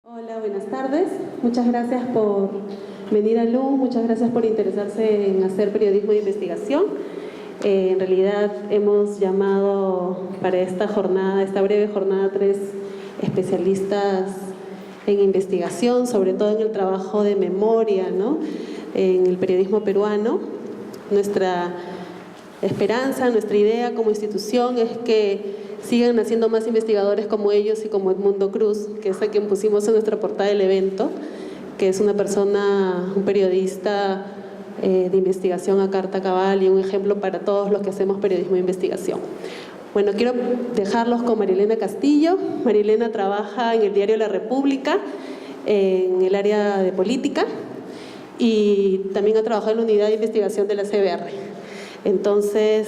Hola, buenas tardes. Muchas gracias por venir a LUM, muchas gracias por interesarse en hacer periodismo de investigación. En realidad hemos llamado para esta jornada, esta breve jornada, 3 especialistas en investigación, sobre todo en el trabajo de memoria, ¿no?, en el periodismo peruano. Nuestra esperanza, nuestra idea como institución es que sigan naciendo más investigadores como ellos y como Edmundo Cruz, que es a quien pusimos en nuestra portada del evento, que es una persona, un periodista de investigación a carta cabal y un ejemplo para todos los que hacemos periodismo de investigación. Bueno, quiero dejarlos con Marilena Castillo. Marilena trabaja en el diario La República, en el área de política, y también ha trabajado en la unidad de investigación de la CBR. Entonces,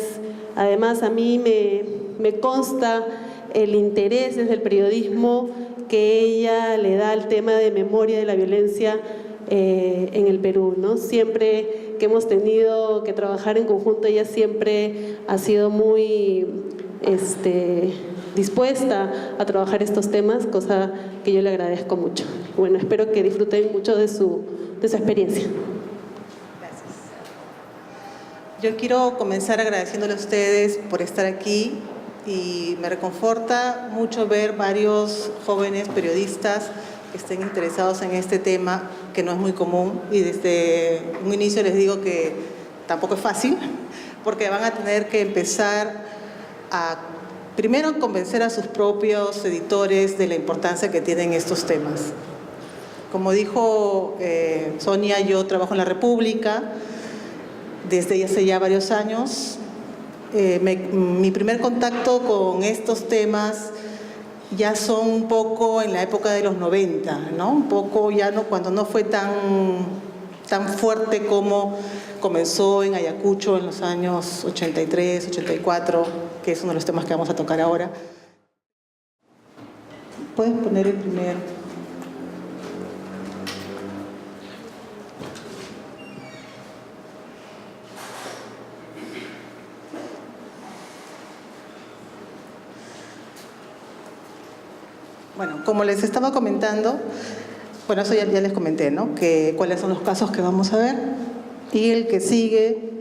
además a mí me consta el interés desde el periodismo que ella le da al tema de memoria de la violencia en el Perú, ¿no? Siempre que hemos tenido que trabajar en conjunto, ella siempre ha sido muy dispuesta a trabajar estos temas, cosa que yo le agradezco mucho. Bueno, espero que disfruten mucho de su experiencia. Gracias. Yo quiero comenzar agradeciéndole a ustedes por estar aquí, y me reconforta mucho ver varios jóvenes periodistas que estén interesados en este tema, que no es muy común, y desde un inicio les digo que tampoco es fácil, porque van a tener que empezar a primero convencer a sus propios editores de la importancia que tienen estos temas. Como dijo Sonia, yo trabajo en La República desde hace ya varios años. Mi primer contacto con estos temas ya son un poco en la época de los 90, ¿no? Un poco ya no, cuando no fue tan fuerte como comenzó en Ayacucho en los años 83, 84, que es uno de los temas que vamos a tocar ahora. ¿Puedes poner el primer? Bueno, como les estaba comentando, bueno, eso ya les comenté, ¿no?, que cuáles son los casos que vamos a ver. Y el que sigue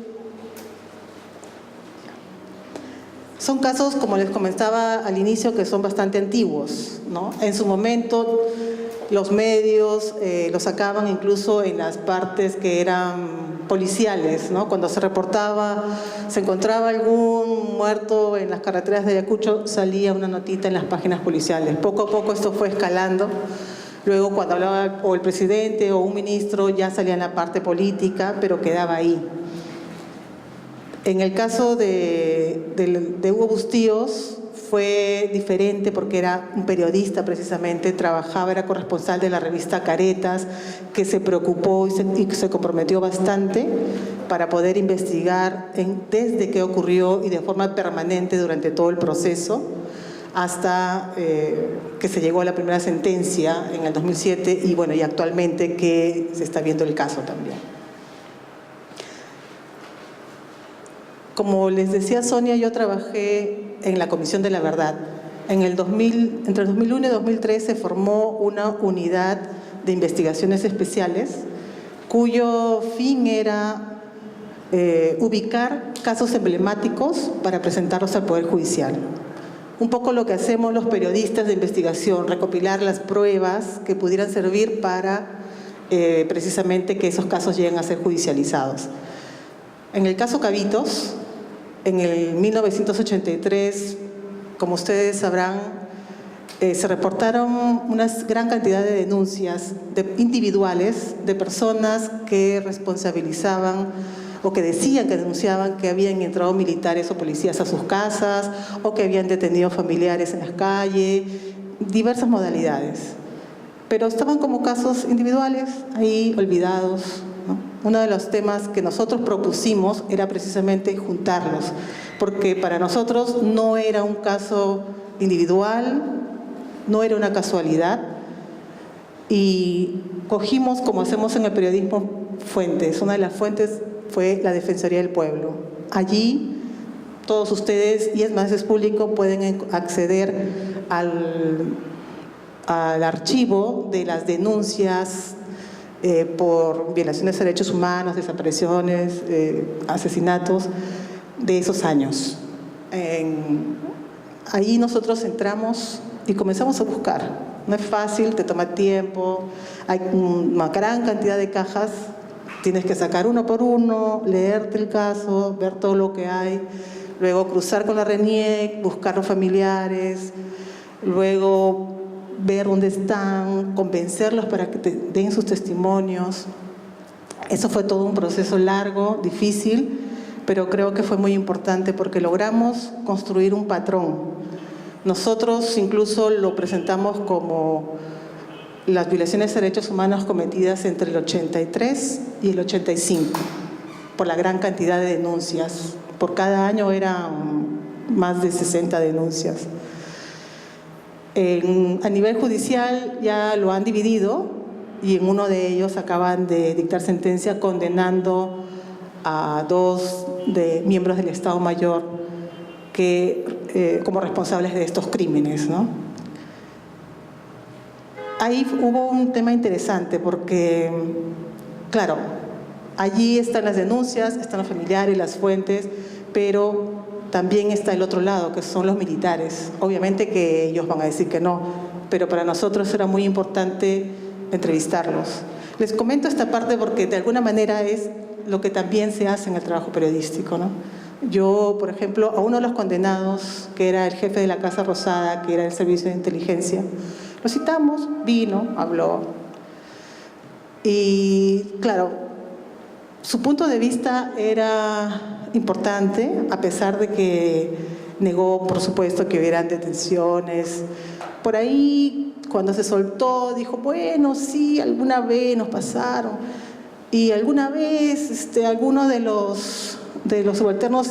son casos, como les comentaba al inicio, que son bastante antiguos, ¿no? En su momento los medios los sacaban incluso en las partes que eran policiales, ¿no? Cuando se reportaba, se encontraba algún muerto en las carreteras de Ayacucho, salía una notita en las páginas policiales. Poco a poco esto fue escalando. Luego, cuando hablaba o el presidente o un ministro, ya salía en la parte política, pero quedaba ahí. En el caso de Hugo Bustíos fue diferente, porque era un periodista precisamente, trabajaba, era corresponsal de la revista Caretas, que se preocupó y se comprometió bastante para poder investigar desde qué ocurrió y de forma permanente durante todo el proceso, hasta que se llegó a la primera sentencia en el 2007, y bueno, y actualmente que se está viendo el caso también. Como les decía Sonia, yo trabajé en la Comisión de la Verdad. Entre el 2001 y 2003 se formó una unidad de investigaciones especiales, cuyo fin era ubicar casos emblemáticos para presentarlos al Poder Judicial. Un poco lo que hacemos los periodistas de investigación, recopilar las pruebas que pudieran servir para precisamente que esos casos lleguen a ser judicializados. En el caso Cabitos, en el 1983, como ustedes sabrán, se reportaron una gran cantidad de denuncias individuales de personas que responsabilizaban o que decían que denunciaban que habían entrado militares o policías a sus casas, o que habían detenido familiares en las calles, diversas modalidades. Pero estaban como casos individuales, ahí olvidados, ¿no? Uno de los temas que nosotros propusimos era precisamente juntarlos, porque para nosotros no era un caso individual, no era una casualidad, y cogimos, como hacemos en el periodismo, fuentes. Una de las fuentes fue la Defensoría del Pueblo. Allí todos ustedes, y es más, es público, pueden acceder al archivo de las denuncias por violaciones de derechos humanos, desapariciones, asesinatos de esos años. Ahí nosotros entramos y comenzamos a buscar. No es fácil, te toma tiempo, hay una gran cantidad de cajas, tienes que sacar uno por uno, leerte el caso, ver todo lo que hay, luego cruzar con la RENIEC, buscar los familiares, luego ver dónde están, convencerlos para que te den sus testimonios. Eso fue todo un proceso largo, difícil, pero creo que fue muy importante porque logramos construir un patrón. Nosotros incluso lo presentamos como las violaciones de derechos humanos cometidas entre el 83 y el 85, por la gran cantidad de denuncias. Por cada año eran más de 60 denuncias. A nivel judicial ya lo han dividido y en uno de ellos acaban de dictar sentencia condenando a 2 miembros del Estado Mayor como responsables de estos crímenes, ¿no? Ahí hubo un tema interesante porque, claro, allí están las denuncias, están los familiares, las fuentes, pero también está el otro lado, que son los militares. Obviamente que ellos van a decir que no, pero para nosotros era muy importante entrevistarlos. Les comento esta parte porque de alguna manera es lo que también se hace en el trabajo periodístico, ¿no? Yo, por ejemplo, a uno de los condenados, que era el jefe de la Casa Rosada, que era el servicio de inteligencia, lo citamos, vino, habló. Y claro, su punto de vista era importante, a pesar de que negó, por supuesto, que hubieran detenciones. Por ahí, cuando se soltó, dijo, bueno, sí, alguna vez nos pasaron. Y alguna vez alguno de los subalternos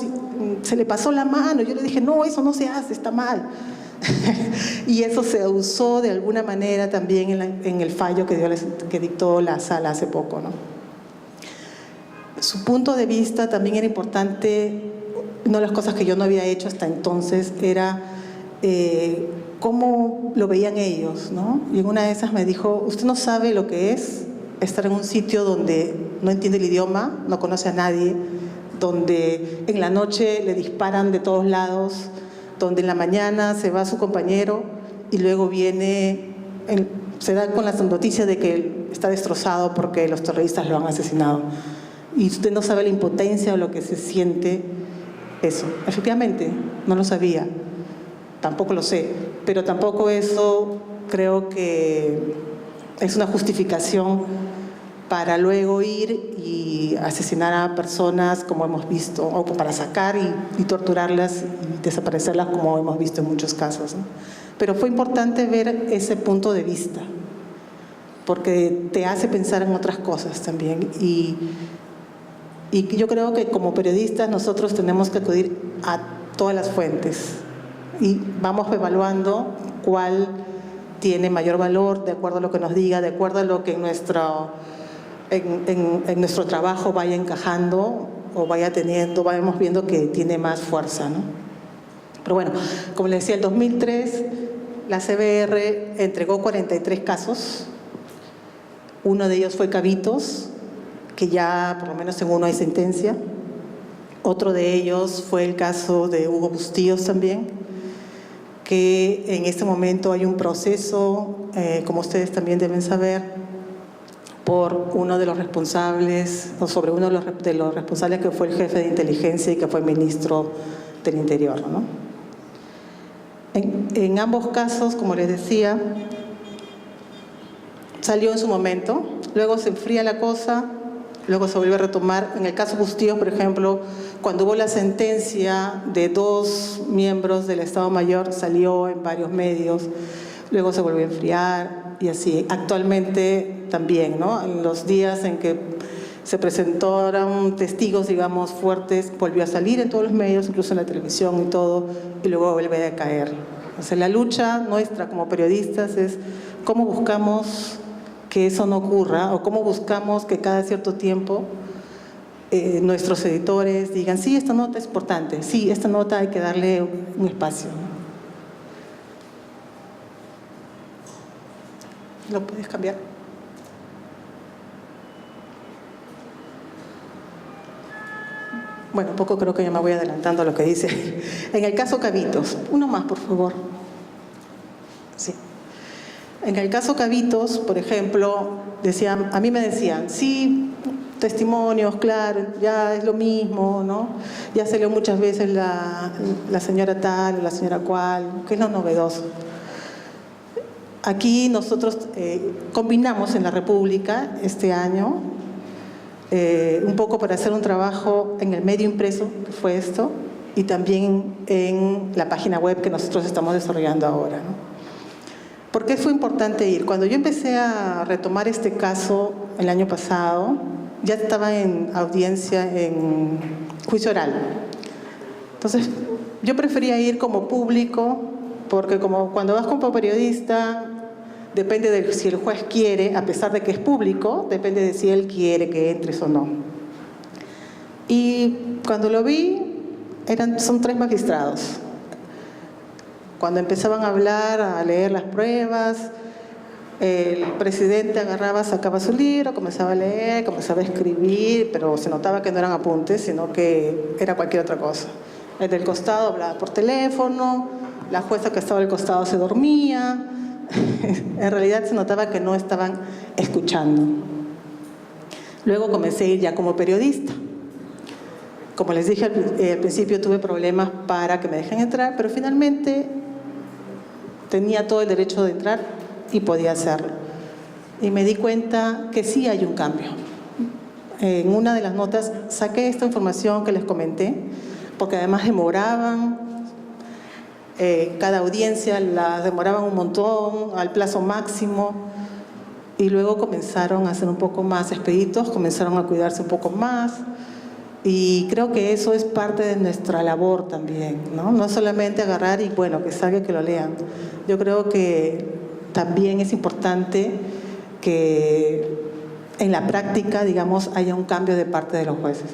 se le pasó la mano. Yo le dije, no, eso no se hace, está mal. Y eso se usó de alguna manera también en el fallo que dictó la sala hace poco, ¿no? Su punto de vista también era importante. Una de las cosas que yo no había hecho hasta entonces era cómo lo veían ellos, ¿no? Y en una de esas me dijo, usted no sabe lo que es estar en un sitio donde no entiende el idioma, no conoce a nadie, donde en la noche le disparan de todos lados, donde en la mañana se va su compañero y luego se da con la noticia de que él está destrozado porque los terroristas lo han asesinado. Y usted no sabe la impotencia o lo que se siente eso. Efectivamente, no lo sabía, tampoco lo sé, pero tampoco eso creo que es una justificación para luego ir y asesinar a personas, como hemos visto, o para sacar y torturarlas y desaparecerlas, como hemos visto en muchos casos, ¿no? Pero fue importante ver ese punto de vista, porque te hace pensar en otras cosas también. Y yo creo que como periodistas nosotros tenemos que acudir a todas las fuentes y vamos evaluando cuál tiene mayor valor de acuerdo a lo que nos diga, de acuerdo a lo que en nuestro trabajo vaya encajando o vayamos viendo que tiene más fuerza, ¿no? Pero bueno, como les decía, el 2003 la CBR entregó 43 casos. Uno de ellos fue Cabitos, que ya por lo menos en uno hay sentencia. Otro de ellos fue el caso de Hugo Bustíos también, que en este momento hay un proceso, como ustedes también deben saber, por uno de los responsables, o sobre uno de los responsables que fue el jefe de inteligencia y que fue ministro del Interior, ¿no? En ambos casos, como les decía, salió en su momento, luego se enfría la cosa, luego se vuelve a retomar. En el caso Bustíos, por ejemplo, cuando hubo la sentencia de 2 miembros del Estado Mayor, salió en varios medios, luego se volvió a enfriar y así. Actualmente también, ¿no? En los días en que se presentaron testigos, digamos, fuertes, volvió a salir en todos los medios, incluso en la televisión y todo, y luego vuelve a caer. O sea, la lucha nuestra como periodistas es cómo buscamos que eso no ocurra, o cómo buscamos que cada cierto tiempo nuestros editores digan, sí, esta nota es importante, sí, esta nota hay que darle un espacio. ¿Lo puedes cambiar? Bueno, un poco creo que ya me voy adelantando a lo que dice. En el caso Cabitos, uno más, por favor. Sí. En el caso Cabitos, por ejemplo, a mí me decían, sí, testimonios, claro, ya es lo mismo, ¿no? Ya salió muchas veces la señora tal, la señora cual, ¿qué es lo novedoso? Aquí nosotros combinamos en la República este año, un poco para hacer un trabajo en el medio impreso, que fue esto, y también en la página web que nosotros estamos desarrollando ahora, ¿no? ¿Por qué fue importante ir? Cuando yo empecé a retomar este caso el año pasado, ya estaba en audiencia, en juicio oral. Entonces, yo prefería ir como público, porque como cuando vas como periodista, depende de si el juez quiere, a pesar de que es público, depende de si él quiere que entres o no. Y cuando lo vi, son 3 magistrados. Cuando empezaban a hablar, a leer las pruebas, el presidente agarraba, sacaba su libro, comenzaba a leer, comenzaba a escribir, pero se notaba que no eran apuntes, sino que era cualquier otra cosa. El del costado hablaba por teléfono, la jueza que estaba al costado se dormía. En realidad se notaba que no estaban escuchando. Luego comencé a ir ya como periodista. Como les dije al principio, tuve problemas para que me dejen entrar, pero finalmente tenía todo el derecho de entrar y podía hacerlo. Y me di cuenta que sí hay un cambio. En una de las notas saqué esta información que les comenté, porque además demoraban, cada audiencia las demoraban un montón, al plazo máximo, y luego comenzaron a ser un poco más expeditos, comenzaron a cuidarse un poco más, y creo que eso es parte de nuestra labor también, ¿no? No solamente agarrar y bueno, que salga y que lo lean. Yo creo que también es importante que en la práctica, digamos, haya un cambio de parte de los jueces.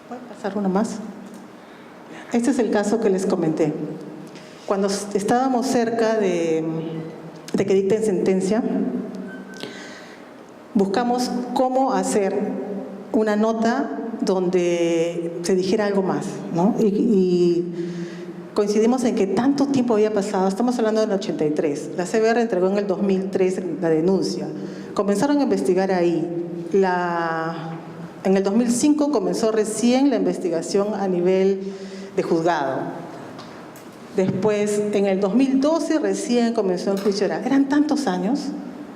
¿Puede pasar uno más? Este es el caso que les comenté. Cuando estábamos cerca de que dicten sentencia, buscamos cómo hacer una nota donde se dijera algo más, ¿no? Y coincidimos en que tanto tiempo había pasado, estamos hablando del 83, la CBR entregó en el 2003 la denuncia, comenzaron a investigar ahí, en el 2005 comenzó recién la investigación a nivel de juzgado, después en el 2012 recién comenzó el juicio oral, eran tantos años.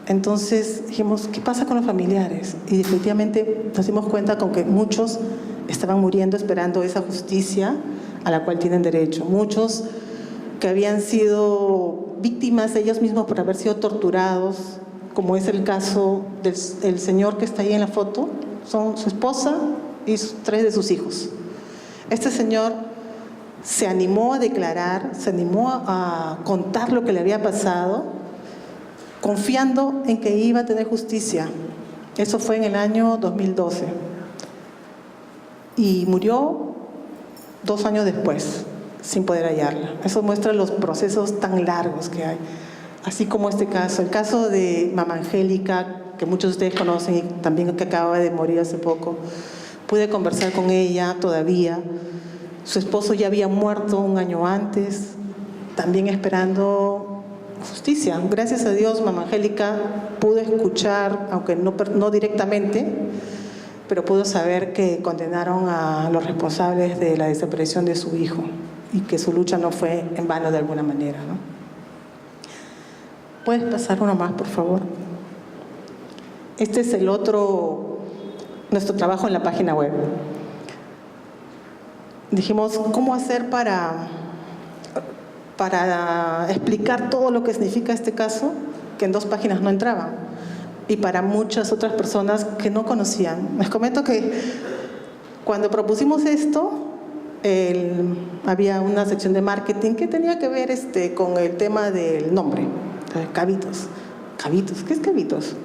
Entonces dijimos, ¿qué pasa con los familiares? Y definitivamente nos dimos cuenta con que muchos estaban muriendo esperando esa justicia a la cual tienen derecho. Muchos que habían sido víctimas ellos mismos por haber sido torturados, como es el caso del señor que está ahí en la foto, son su esposa y 3 de sus hijos. Este señor se animó a declarar, se animó a contar lo que le había pasado, confiando en que iba a tener justicia. Eso fue en el año 2012. Y murió 2 años después, sin poder hallarla. Eso muestra los procesos tan largos que hay. Así como este caso, el caso de Mama Angélica, que muchos de ustedes conocen y también que acaba de morir hace poco. Pude conversar con ella todavía. Su esposo ya había muerto 1 año antes, también esperando justicia. Gracias a Dios, Mama Angélica pudo escuchar, aunque no directamente, pero pudo saber que condenaron a los responsables de la desaparición de su hijo y que su lucha no fue en vano de alguna manera, ¿no? ¿Puedes pasar uno más, por favor? Este es nuestro trabajo en la página web. Dijimos, ¿cómo hacer para explicar todo lo que significa este caso, que en 2 páginas no entraban, y para muchas otras personas que no conocían? Les comento que cuando propusimos esto, había una sección de marketing que tenía que ver con el tema del nombre, Cabitos. ¿Cabitos? ¿Qué es Cabitos?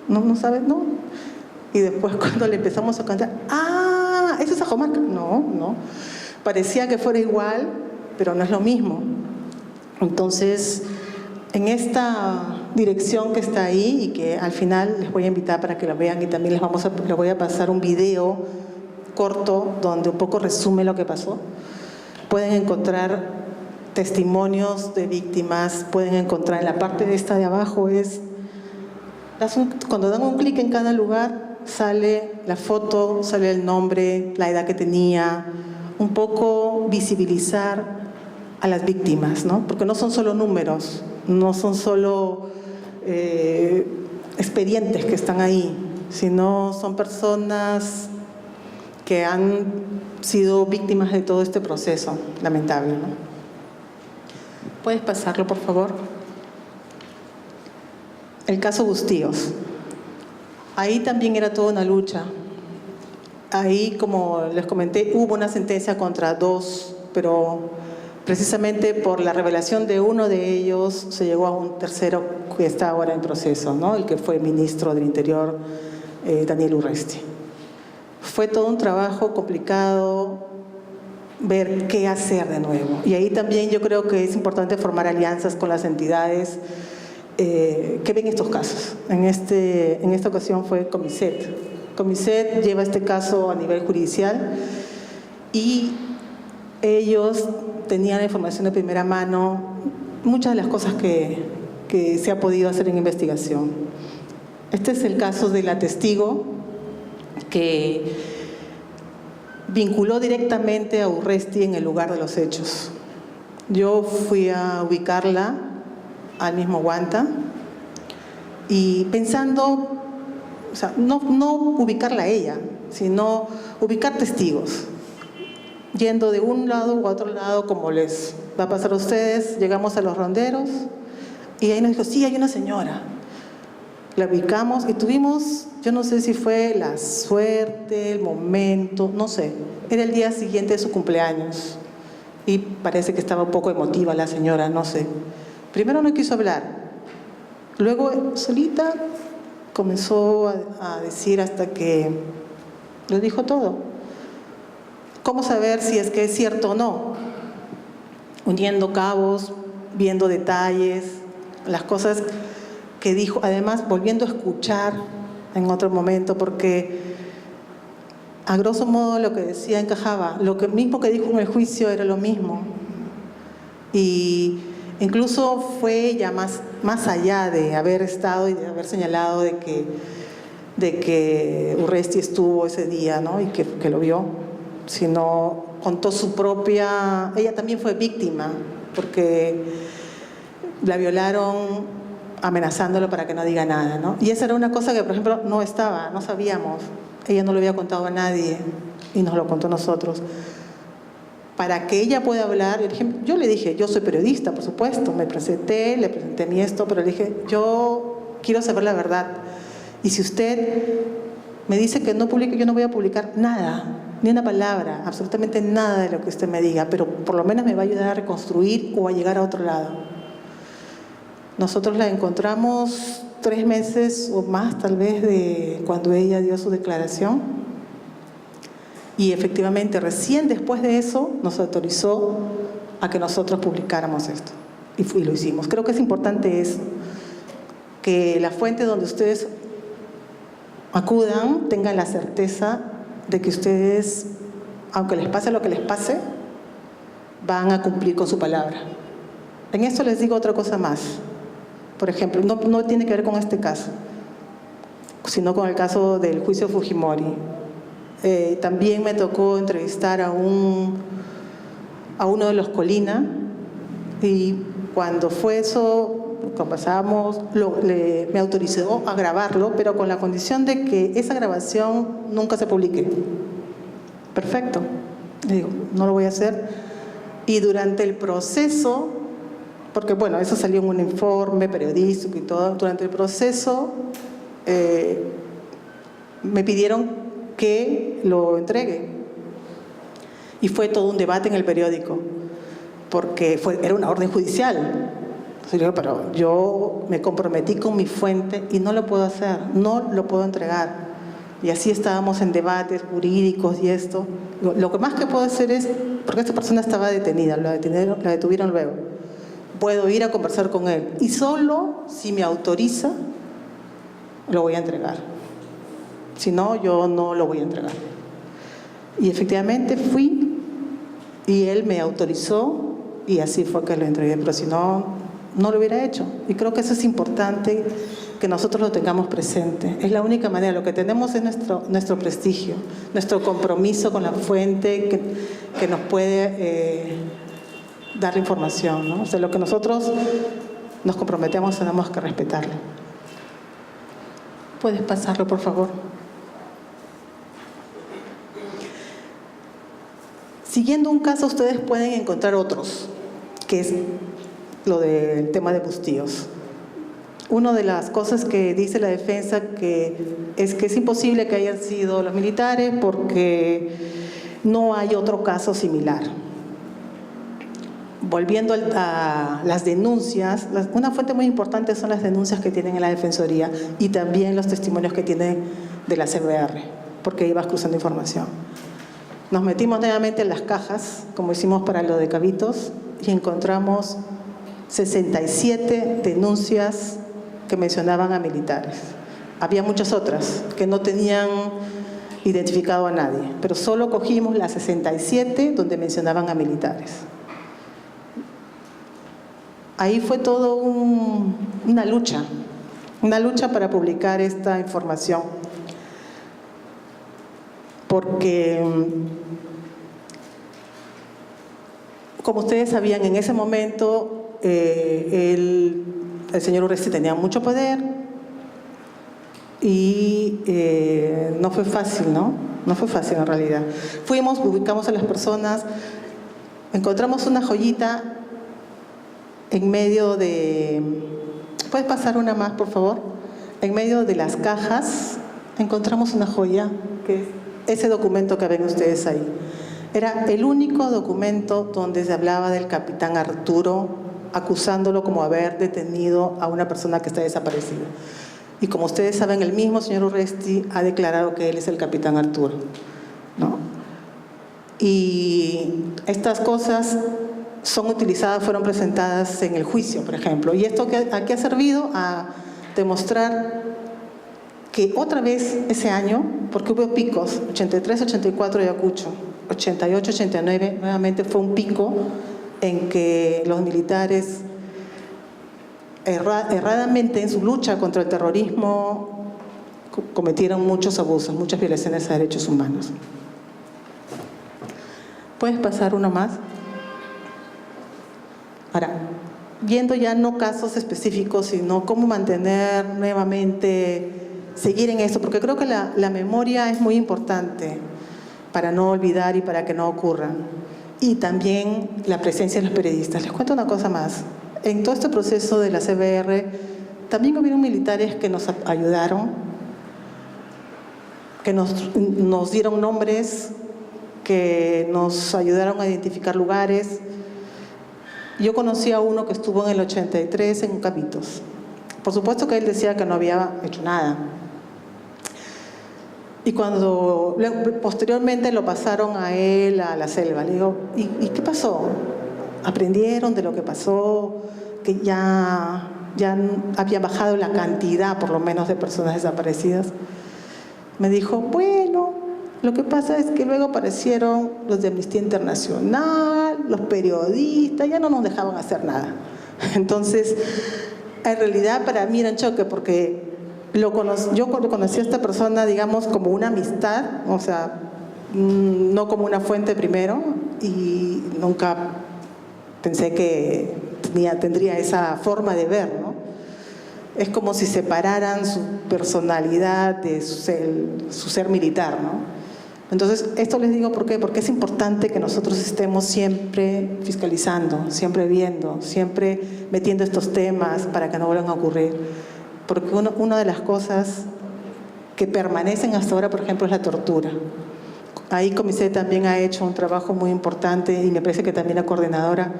¿No sabes? No. Y después cuando le empezamos a contar, ¡ah! ¿Eso es Ajomarca? No. Parecía que fuera igual, pero no es lo mismo. Entonces, en esta dirección que está ahí y que al final les voy a invitar para que la vean y también les voy a pasar un video corto donde un poco resume lo que pasó. Pueden encontrar testimonios de víctimas, pueden encontrar en la parte de esta de abajo cuando dan un clic en cada lugar sale la foto, sale el nombre, la edad que tenía, un poco visibilizar a las víctimas, ¿no? Porque no son solo números, no son solo expedientes que están ahí, sino son personas que han sido víctimas de todo este proceso lamentable, ¿no? ¿Puedes pasarlo, por favor? El caso Bustíos. Ahí también era toda una lucha. Ahí, como les comenté, hubo una sentencia contra 2, pero precisamente por la revelación de uno de ellos se llegó a un tercero que está ahora en proceso, ¿no? El que fue ministro del Interior, Daniel Urresti. Fue todo un trabajo complicado ver qué hacer de nuevo. Y ahí también yo creo que es importante formar alianzas con las entidades que ven estos casos. En esta ocasión fue Comiset. Comiset lleva este caso a nivel judicial y ellos tenían la información de primera mano, muchas de las cosas que se ha podido hacer en investigación. Este es el caso de la testigo que vinculó directamente a Urresti en el lugar de los hechos. Yo fui a ubicarla al mismo Huanta y pensando, o sea, no ubicarla a ella, sino ubicar testigos. Yendo de un lado u otro lado, como les va a pasar a ustedes, llegamos a los ronderos y ahí nos dijo, sí, hay una señora. La ubicamos y tuvimos, yo no sé si fue la suerte, el momento, no sé. Era el día siguiente de su cumpleaños y parece que estaba un poco emotiva la señora, no sé. Primero no quiso hablar, luego solita comenzó a decir hasta que lo dijo todo. ¿Cómo saber si es que es cierto o no? Uniendo cabos, viendo detalles, las cosas que dijo, además volviendo a escuchar en otro momento, porque a grosso modo lo que decía encajaba, lo mismo que dijo en el juicio era lo mismo. Y incluso fue ella más allá de haber estado y de haber señalado de que Urresti estuvo ese día, ¿no? Y que lo vio, sino contó su propia... Ella también fue víctima, porque la violaron amenazándolo para que no diga nada, ¿no? Y esa era una cosa que, por ejemplo, no sabíamos. Ella no lo había contado a nadie y nos lo contó a nosotros. Para que ella pueda hablar, yo le dije, yo soy periodista, por supuesto, le presenté mi esto, pero le dije, yo quiero saber la verdad. Y si usted me dice que no publique, yo no voy a publicar nada, ni una palabra, absolutamente nada de lo que usted me diga, pero por lo menos me va a ayudar a reconstruir o a llegar a otro lado. Nosotros la encontramos 3 meses o más, tal vez, de cuando ella dio su declaración. Y efectivamente, recién después de eso, nos autorizó a que nosotros publicáramos esto. Y lo hicimos. Creo que es importante eso, que la fuente donde ustedes acudan tengan la certeza de que ustedes, aunque les pase lo que les pase, van a cumplir con su palabra. En esto les digo otra cosa más. Por ejemplo, no tiene que ver con este caso, sino con el caso del juicio Fujimori. También me tocó entrevistar a uno de los Colina, y cuando fue eso, conversábamos, me autorizó a grabarlo, pero con la condición de que esa grabación nunca se publique. Perfecto. Le digo, no lo voy a hacer. Y durante el proceso, porque bueno, eso salió en un informe periodístico y todo, durante el proceso me pidieron que lo entregue. Y fue todo un debate en el periódico, porque era una orden judicial. Pero yo me comprometí con mi fuente y no lo puedo hacer, no lo puedo entregar. Y así estábamos en debates jurídicos y esto. Lo que más que puedo hacer es, porque esta persona estaba detenida, la detuvieron luego. puedo ir a conversar con él. Y solo si me autoriza, lo voy a entregar. Si no, yo no lo voy a entregar. Y efectivamente fui y él me autorizó y así fue que lo entregué. Pero si no, no lo hubiera hecho. Y creo que eso es importante que nosotros lo tengamos presente. Es la única manera. Lo que tenemos es nuestro prestigio, nuestro compromiso con la fuente que nos puede dar la información, ¿no? O sea, lo que nosotros nos comprometemos tenemos que respetarlo. ¿Puedes pasarlo, por favor? Siguiendo un caso, ustedes pueden encontrar otros, que es lo del tema de Bustíos. Una de las cosas que dice la defensa que es imposible que hayan sido los militares porque no hay otro caso similar. Volviendo a las denuncias, una fuente muy importante son las denuncias que tienen en la Defensoría y también los testimonios que tienen de la CBR, porque ibas cruzando información. Nos metimos nuevamente en las cajas, como hicimos para lo de Cabitos, y encontramos 67 denuncias que mencionaban a militares. Había muchas otras que no tenían identificado a nadie, pero solo cogimos las 67 donde mencionaban a militares. Ahí fue todo una lucha para publicar esta información, porque, como ustedes sabían, en ese momento el señor Urresti tenía mucho poder y no fue fácil, ¿no? No fue fácil en realidad. Fuimos, ubicamos a las personas, encontramos una joyita en medio de... ¿Puedes pasar una más, por favor? En medio de las cajas encontramos una joya, que es ese documento que ven ustedes ahí. Era el único documento donde se hablaba del capitán Arturo, acusándolo como haber detenido a una persona que está desaparecida. Y como ustedes saben, el mismo señor Urresti ha declarado que él es el capitán Arturo, ¿no? Y estas cosas son utilizadas, fueron presentadas en el juicio, por ejemplo. Y esto aquí ha servido a demostrar que otra vez ese año, porque hubo picos, 83, 84 Ayacucho, 88, 89, nuevamente fue un pico en que los militares erradamente en su lucha contra el terrorismo cometieron muchos abusos, muchas violaciones a derechos humanos. ¿Puedes pasar uno más? Ahora, viendo ya no casos específicos, sino cómo mantener nuevamente, seguir en esto, porque creo que la memoria es muy importante para no olvidar y para que no ocurra. Y también la presencia de los periodistas. Les cuento una cosa más. En todo este proceso de la CBR, también hubieron militares que nos ayudaron, que nos dieron nombres, que nos ayudaron a identificar lugares. Yo conocí a uno que estuvo en el 83 en Cabitos. Por supuesto que él decía que no había hecho nada. Y cuando posteriormente lo pasaron a él a la selva, le digo, ¿y qué pasó? ¿Aprendieron de lo que pasó? Que ya había bajado la cantidad, por lo menos, de personas desaparecidas. Me dijo, bueno, lo que pasa es que luego aparecieron los de Amnistía Internacional, los periodistas, ya no nos dejaban hacer nada. Entonces, en realidad para mí era un choque, porque yo conocí a esta persona, digamos, como una amistad, o sea, no como una fuente primero, y nunca pensé que tendría esa forma de ver, ¿no? Es como si separaran su personalidad de su ser militar, ¿no? Entonces, esto les digo ¿por qué? Porque es importante que nosotros estemos siempre fiscalizando, siempre viendo, siempre metiendo estos temas para que no vuelvan a ocurrir. Porque una de las cosas que permanecen hasta ahora, por ejemplo, es la tortura. Ahí Comité también ha hecho un trabajo muy importante, y me parece que también la coordinadora,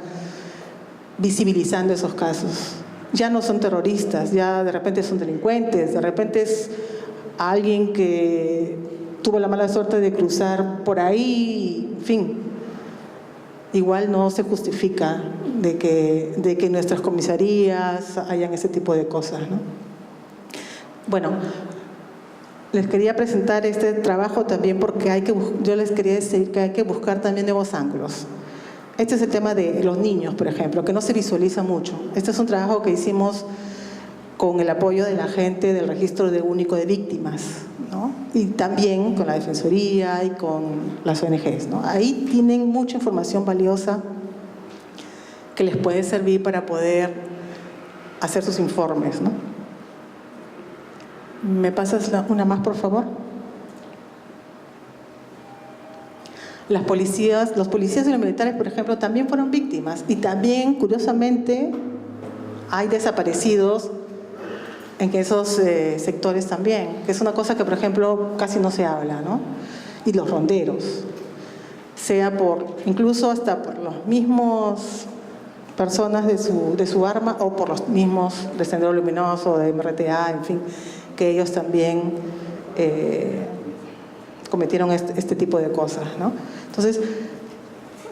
visibilizando esos casos. Ya no son terroristas, ya de repente son delincuentes, de repente es alguien que tuvo la mala suerte de cruzar por ahí, en fin. igual no se justifica de que en nuestras comisarías hayan ese tipo de cosas, ¿no? Bueno, les quería presentar este trabajo también porque yo les quería decir que hay que buscar también nuevos ángulos. Este es el tema de los niños, por ejemplo, que no se visualiza mucho. Este es un trabajo que hicimos con el apoyo de la gente del Registro Único de Víctimas, ¿no? Y también con la Defensoría y con las ONGs, ¿no? Ahí tienen mucha información valiosa que les puede servir para poder hacer sus informes, ¿no? ¿Me pasas una más, por favor? Los policías y los militares, por ejemplo, también fueron víctimas y también, curiosamente, hay desaparecidos en esos sectores también, que es una cosa que, por ejemplo, casi no se habla, ¿no? Y los ronderos, incluso hasta por los mismos personas de su arma o por los mismos de Sendero Luminoso, de MRTA, en fin, que ellos también cometieron este tipo de cosas, ¿no? Entonces,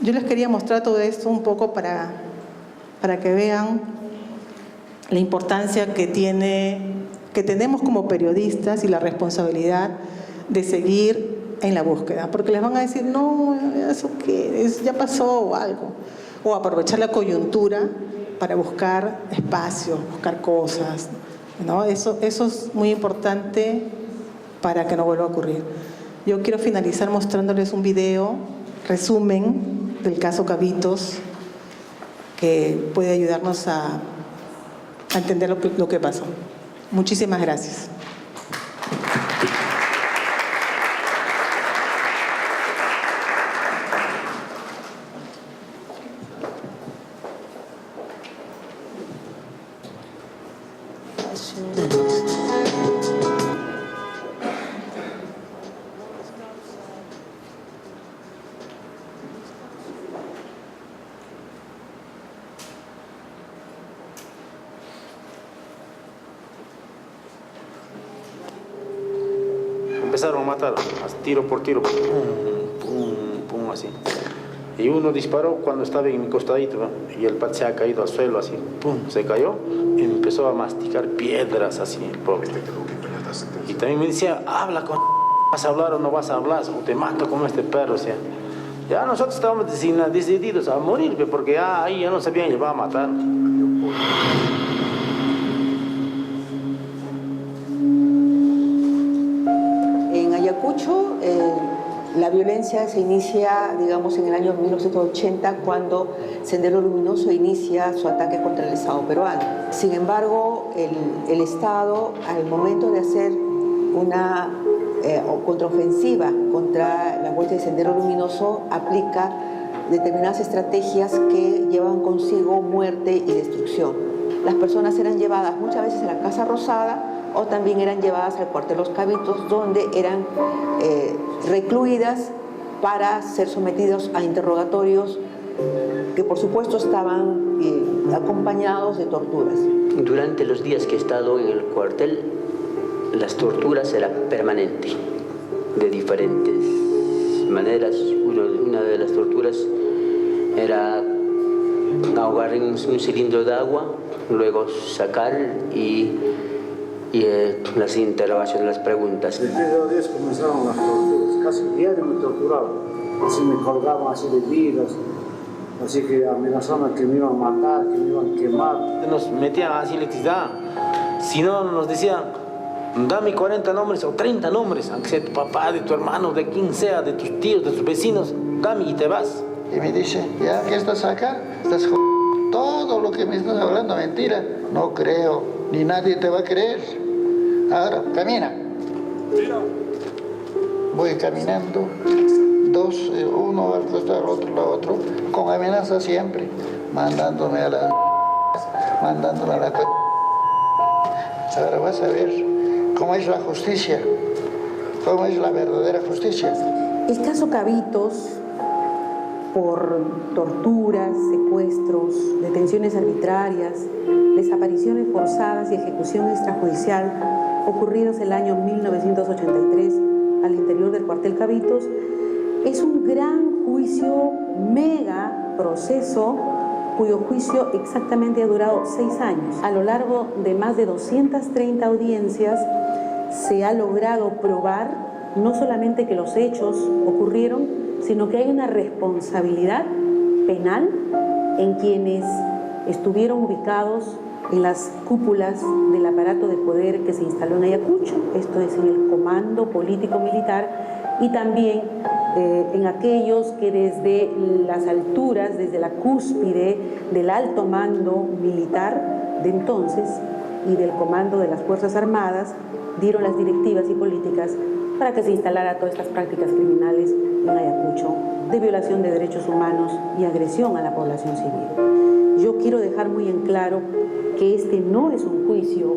yo les quería mostrar todo esto un poco para que vean la importancia que tenemos como periodistas y la responsabilidad de seguir en la búsqueda, porque les van a decir, no, ¿eso qué es? Ya pasó o algo. O aprovechar la coyuntura para buscar espacios, buscar cosas, ¿no? Eso es muy importante para que no vuelva a ocurrir. Yo quiero finalizar mostrándoles un video, resumen del caso Cabitos, que puede ayudarnos a entender lo que pasó. Muchísimas gracias. Empezaron a matar, tiro por tiro, pum, pum, pum, así. Y uno disparó cuando estaba en mi costadito, ¿no? Y el pat se ha caído al suelo, así, pum, se cayó y empezó a masticar piedras, así, el pobre. Y también me decía, habla con ¿vas a hablar o no vas a hablar? O te mato como este perro, o sea. Ya nosotros estábamos decididos a morir, porque ahí ya no sabían, les va a matar. Ayacucho, la violencia se inicia, digamos, en el año 1980, cuando Sendero Luminoso inicia su ataque contra el Estado peruano. Sin embargo, el Estado, al momento de hacer una contraofensiva contra la Vuelta de Sendero Luminoso, aplica determinadas estrategias que llevan consigo muerte y destrucción. Las personas eran llevadas muchas veces a la Casa Rosada, o también eran llevadas al cuartel Los Cabitos, donde eran recluidas para ser sometidos a interrogatorios que por supuesto estaban acompañados de torturas. Durante los días que he estado en el cuartel, las torturas eran permanentes, de diferentes maneras. Una de las torturas era ahogar en un cilindro de agua, luego sacar y las interrogaciones, las preguntas. El primer día comenzaron las torturas, casi diario me torturaban, así me colgaban así de vidas, así que amenazaban que me iban a matar, que me iban a quemar. Nos metían así electricidad, si no nos decían, dame 40 nombres o 30 nombres, aunque sea tu papá, de tu hermano, de quien sea, de tus tíos, de tus vecinos, dame y te vas. Y me dice, ¿ya qué estás acá? Estás todo lo que me estás hablando, mentira. No creo, ni nadie te va a creer. Ahora, camina. Voy caminando, uno al costado, el otro, con amenaza siempre, mandándome a la... mandándome a la... Ahora vas a ver cómo es la justicia, cómo es la verdadera justicia. El caso Cabitos, por torturas, secuestros, detenciones arbitrarias, desapariciones forzadas y ejecución extrajudicial ocurridos el año 1983 al interior del cuartel Cabitos, es un gran juicio mega proceso cuyo juicio exactamente ha durado 6 años. A lo largo de más de 230 audiencias se ha logrado probar no solamente que los hechos ocurrieron, sino que hay una responsabilidad penal en quienes estuvieron ubicados en las cúpulas del aparato de poder que se instaló en Ayacucho, esto es en el comando político-militar, y también en aquellos que desde las alturas, desde la cúspide del alto mando militar de entonces y del comando de las Fuerzas Armadas, dieron las directivas y políticas para que se instalara todas estas prácticas criminales en Ayacucho, de violación de derechos humanos y agresión a la población civil. Yo quiero dejar muy en claro que este no es un juicio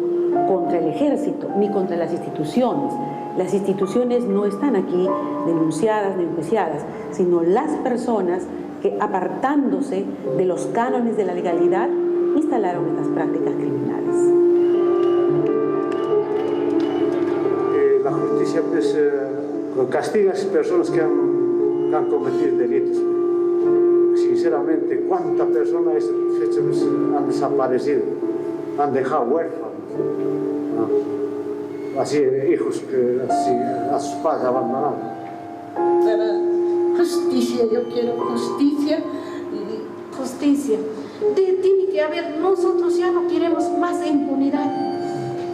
contra el ejército ni contra las instituciones. Las instituciones no están aquí denunciadas ni enjuiciadas, sino las personas que, apartándose de los cánones de la legalidad, instalaron estas prácticas criminales. La justicia pues, castiga a esas personas que han cometido delitos. Sinceramente, ¿cuántas personas han desaparecido? Han dejado huérfanos. Así, hijos que así, a sus padres abandonados. Para justicia, yo quiero justicia. Justicia. Tiene que haber, nosotros ya no queremos más impunidad.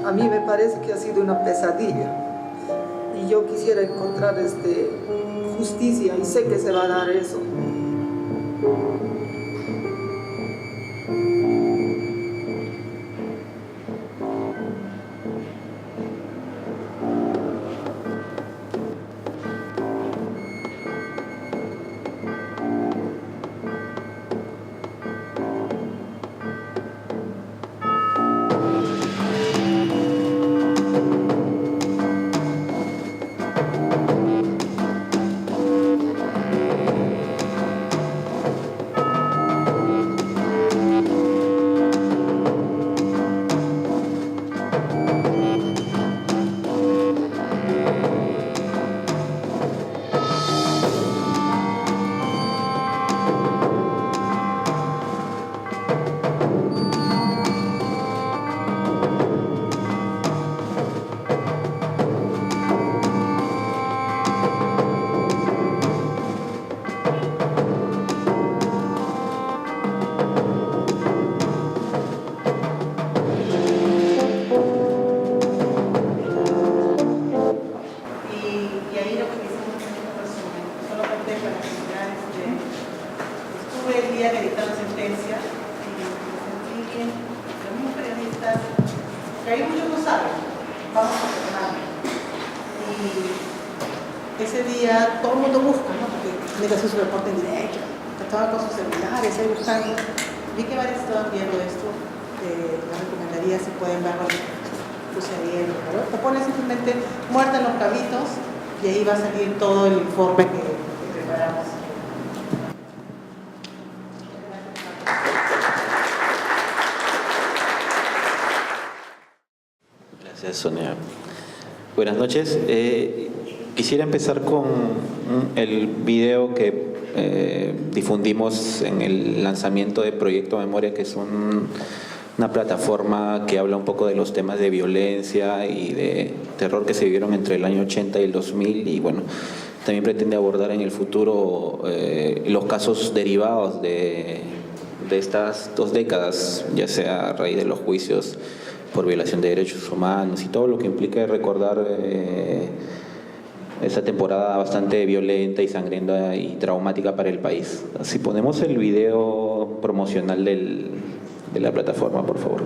A mí me parece que ha sido una pesadilla y yo quisiera encontrar justicia y sé que se va a dar eso. Ese día todo el mundo busca, ¿no? Porque tiene que hacer su reporte en directo, estaban con sus celulares ahí buscando. Vi que varios estaban viendo esto, les recomendaría si pueden verlo sucediendo, ¿no? Te pones simplemente muerta en los cabitos y ahí va a salir todo el informe que preparamos. Gracias, Sonia. Buenas noches. Quisiera empezar con el video que difundimos en el lanzamiento de Proyecto Memoria, que es una plataforma que habla un poco de los temas de violencia y de terror que se vivieron entre el año 80 y el 2000, y bueno, también pretende abordar en el futuro los casos derivados de estas 2 décadas, ya sea a raíz de los juicios por violación de derechos humanos y todo lo que implica recordar esa temporada bastante violenta y sangrienta y traumática para el país. Si ponemos el video promocional de la plataforma, por favor.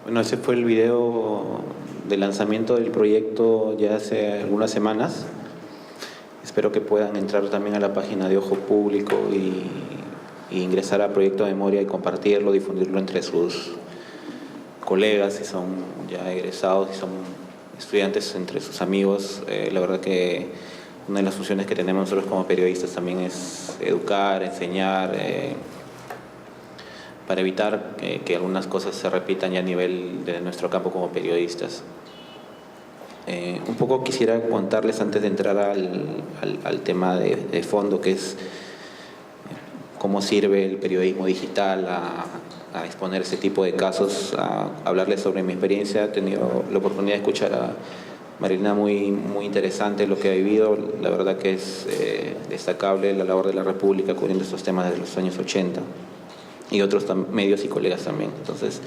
Bueno, ese fue el video de lanzamiento del proyecto ya hace algunas semanas. Espero que puedan entrar también a la página de Ojo Público y ingresar a Proyecto Memoria y compartirlo, difundirlo entre sus colegas, si son ya egresados, si son estudiantes, entre sus amigos. La verdad que una de las funciones que tenemos nosotros como periodistas también es educar, enseñar, para evitar que algunas cosas se repitan ya a nivel de nuestro campo como periodistas. Un poco quisiera contarles antes de entrar al tema de fondo, que es cómo sirve el periodismo digital a exponer ese tipo de casos, a hablarles sobre mi experiencia. He tenido la oportunidad de escuchar a Marilena, muy interesante lo que ha vivido. La verdad que es destacable la labor de la República cubriendo estos temas desde los años 80 y otros medios y colegas también. Entonces,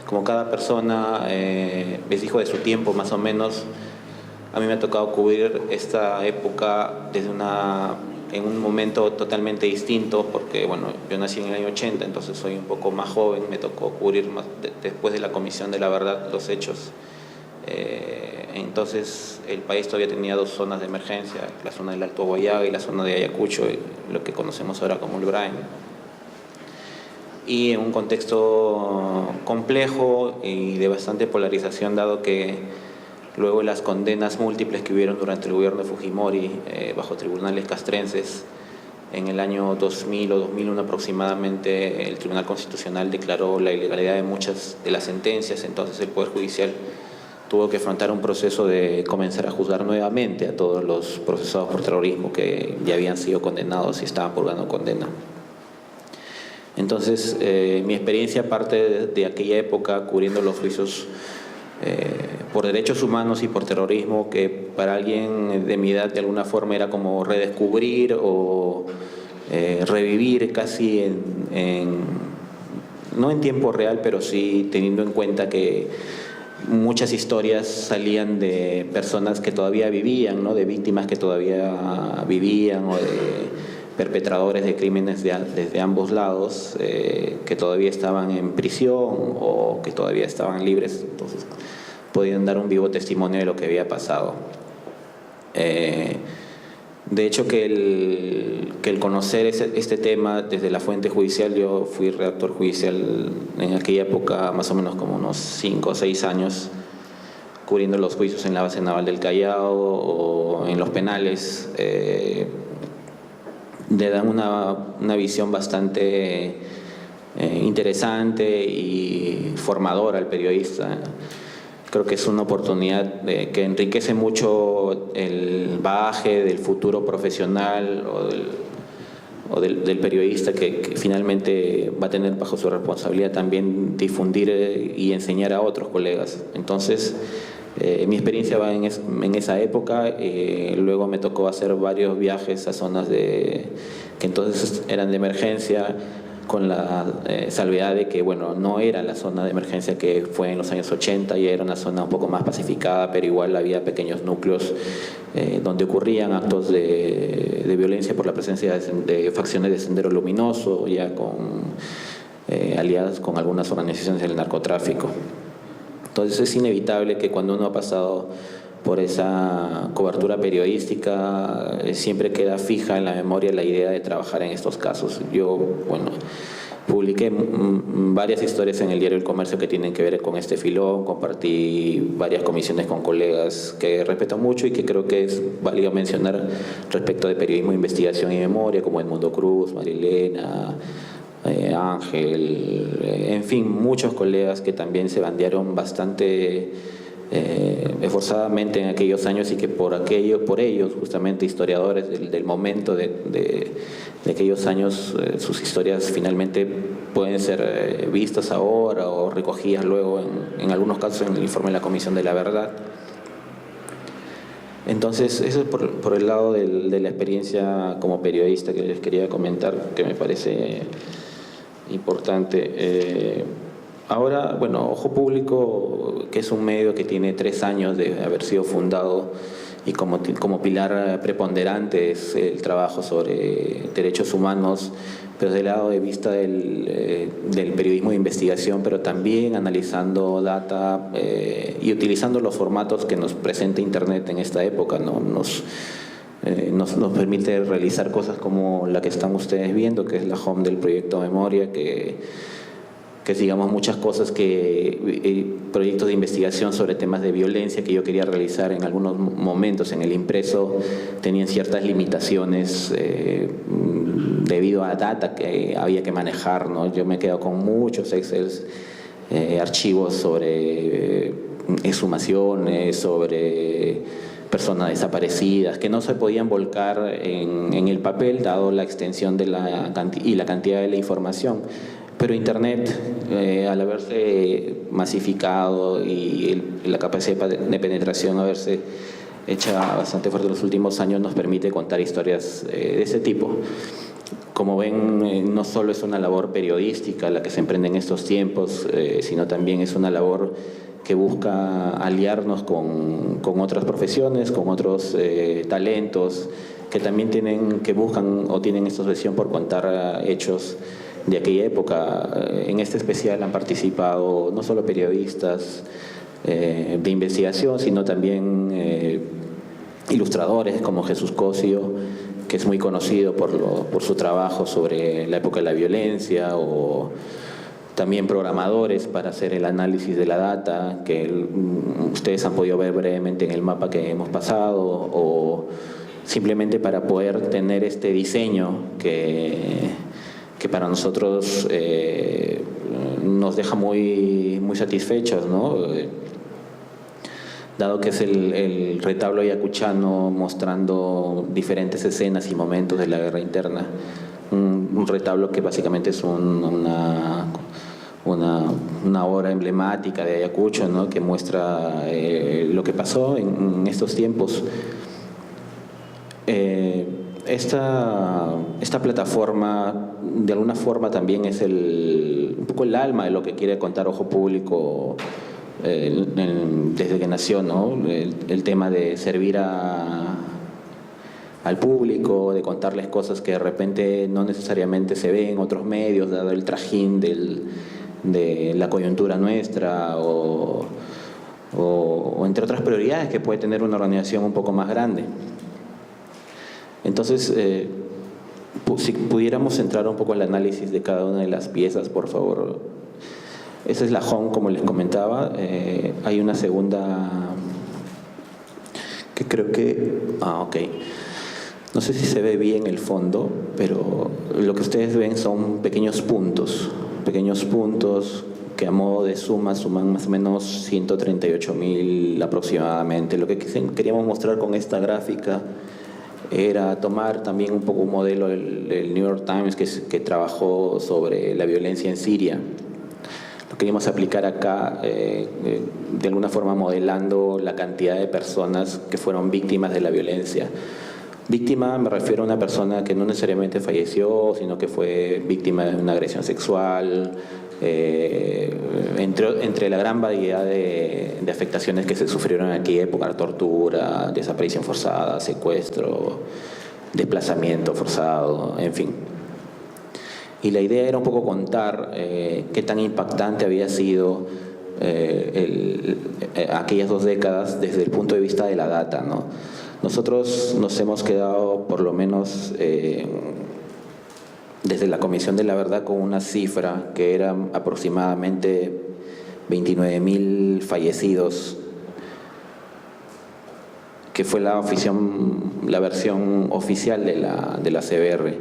como cada persona es hijo de su tiempo más o menos, a mí me ha tocado cubrir esta época en un momento totalmente distinto, porque bueno, yo nací en el año 80, entonces soy un poco más joven. Me tocó cubrir después de la Comisión de la Verdad los hechos. Entonces el país todavía tenía dos zonas de emergencia, la zona del Alto Guayaga y la zona de Ayacucho, lo que conocemos ahora como el Brain. Y en un contexto complejo y de bastante polarización, dado que luego las condenas múltiples que hubieron durante el gobierno de Fujimori bajo tribunales castrenses, en el año 2000 o 2001 aproximadamente, el Tribunal Constitucional declaró la ilegalidad de muchas de las sentencias. Entonces el Poder Judicial tuvo que afrontar un proceso de comenzar a juzgar nuevamente a todos los procesados por terrorismo que ya habían sido condenados y estaban purgando condena. Entonces, mi experiencia parte de aquella época cubriendo los juicios por derechos humanos y por terrorismo, que para alguien de mi edad de alguna forma era como redescubrir o revivir casi no en tiempo real, pero sí teniendo en cuenta que muchas historias salían de personas que todavía vivían, ¿no? De víctimas que todavía vivían, o de perpetradores de crímenes desde ambos lados, que todavía estaban en prisión o que todavía estaban libres. Entonces podían dar un vivo testimonio de lo que había pasado. De hecho, que el conocer este tema desde la fuente judicial, yo fui redactor judicial en aquella época, más o menos como unos 5 o 6 años, cubriendo los juicios en la base naval del Callao o en los penales. Le dan una visión bastante interesante y formadora al periodista. Creo que es una oportunidad que enriquece mucho el bagaje del futuro profesional o del periodista, que finalmente va a tener bajo su responsabilidad también difundir y enseñar a otros colegas. Entonces, mi experiencia va en esa época. Luego me tocó hacer varios viajes a zonas que entonces eran de emergencia, con la salvedad de que bueno, no era la zona de emergencia que fue en los años 80, ya era una zona un poco más pacificada, pero igual había pequeños núcleos donde ocurrían actos de violencia por la presencia de facciones de Sendero Luminoso, ya aliadas con algunas organizaciones del narcotráfico. Entonces es inevitable que cuando uno ha pasado por esa cobertura periodística, siempre queda fija en la memoria la idea de trabajar en estos casos. Yo, bueno, publiqué varias historias en el diario El Comercio que tienen que ver con este filón, compartí varias comisiones con colegas que respeto mucho y que creo que es válido mencionar respecto de periodismo de investigación y memoria, como Edmundo Cruz, Marilena, Ángel, en fin, muchos colegas que también se bandearon bastante esforzadamente en aquellos años, y que por ellos, justamente historiadores del momento de aquellos años, sus historias finalmente pueden ser vistas ahora o recogidas luego, en algunos casos, en el informe de la Comisión de la Verdad. Entonces, eso es por el lado de la experiencia como periodista que les quería comentar, que me parece importante. Ahora, bueno, Ojo Público, que es un medio que tiene 3 años de haber sido fundado y como pilar preponderante es el trabajo sobre derechos humanos, pero desde el lado de vista del periodismo de investigación, pero también analizando data y utilizando los formatos que nos presenta Internet en esta época, ¿no? Nos permite realizar cosas como la que están ustedes viendo, que es la home del proyecto Memoria, que es, digamos, muchas cosas proyectos de investigación sobre temas de violencia que yo quería realizar en algunos momentos en el impreso tenían ciertas limitaciones debido a data que había que manejar, ¿no? Yo me quedo con muchos Excels, archivos sobre exhumaciones, sobre personas desaparecidas que no se podían volcar en el papel dado la extensión y la cantidad de la información. Pero Internet, al haberse masificado y la capacidad de penetración haberse hecha bastante fuerte en los últimos años, nos permite contar historias de ese tipo. Como ven, no solo es una labor periodística la que se emprende en estos tiempos, sino también es una labor que busca aliarnos con otras profesiones, con otros talentos que también buscan o tienen esta obsesión por contar hechos de aquella época. En este especial han participado no solo periodistas de investigación, sino también ilustradores como Jesús Cosio, que es muy conocido por su trabajo sobre la época de la violencia, o también programadores para hacer el análisis de la data, que ustedes han podido ver brevemente en el mapa que hemos pasado, o simplemente para poder tener este diseño que para nosotros nos deja muy satisfechos, ¿no? Dado que es el retablo ayacuchano mostrando diferentes escenas y momentos de la guerra interna. Un retablo que básicamente es una obra emblemática de Ayacucho, ¿no? Que muestra lo que pasó en estos tiempos. Esta plataforma de alguna forma también es un poco el alma de lo que quiere contar Ojo Público desde que nació, ¿no? El tema de servir al público, de contarles cosas que de repente no necesariamente se ven en otros medios, dado el trajín de la coyuntura nuestra o entre otras prioridades que puede tener una organización un poco más grande. Entonces, si pudiéramos entrar un poco al análisis de cada una de las piezas, por favor. Esa es la home, como les comentaba. Hay una segunda que creo que... ok. No sé si se ve bien el fondo, pero lo que ustedes ven son pequeños puntos que a modo de suma suman más o menos 138.000 aproximadamente. Lo que queríamos mostrar con esta gráfica era tomar también un poco un modelo del New York Times que trabajó sobre la violencia en Siria. Lo queríamos aplicar acá, de alguna forma modelando la cantidad de personas que fueron víctimas de la violencia. Víctima me refiero a una persona que no necesariamente falleció, sino que fue víctima de una agresión sexual, entre la gran variedad de afectaciones que se sufrieron en aquella época: tortura, desaparición forzada, secuestro, desplazamiento forzado, en fin. Y la idea era un poco contar qué tan impactante había sido aquellas 2 décadas desde el punto de vista de la data, ¿no? Nosotros nos hemos quedado, por lo menos desde la Comisión de la Verdad, con una cifra que era aproximadamente 29.000 fallecidos, que fue la versión oficial de la CBR.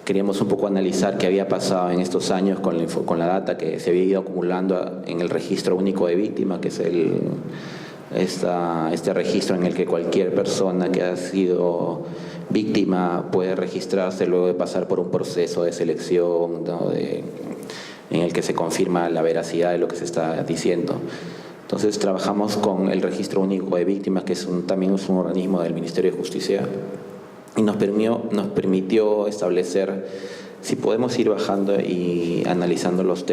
Queríamos un poco analizar qué había pasado en estos años con la data que se había ido acumulando en el registro único de víctimas, que es este registro en el que cualquier persona que ha sido víctima puede registrarse luego de pasar por un proceso de selección, ¿no? En el que se confirma la veracidad de lo que se está diciendo. Entonces trabajamos con el registro único de víctimas, que también es un organismo del Ministerio de Justicia, y nos permitió establecer, si podemos ir bajando y analizando los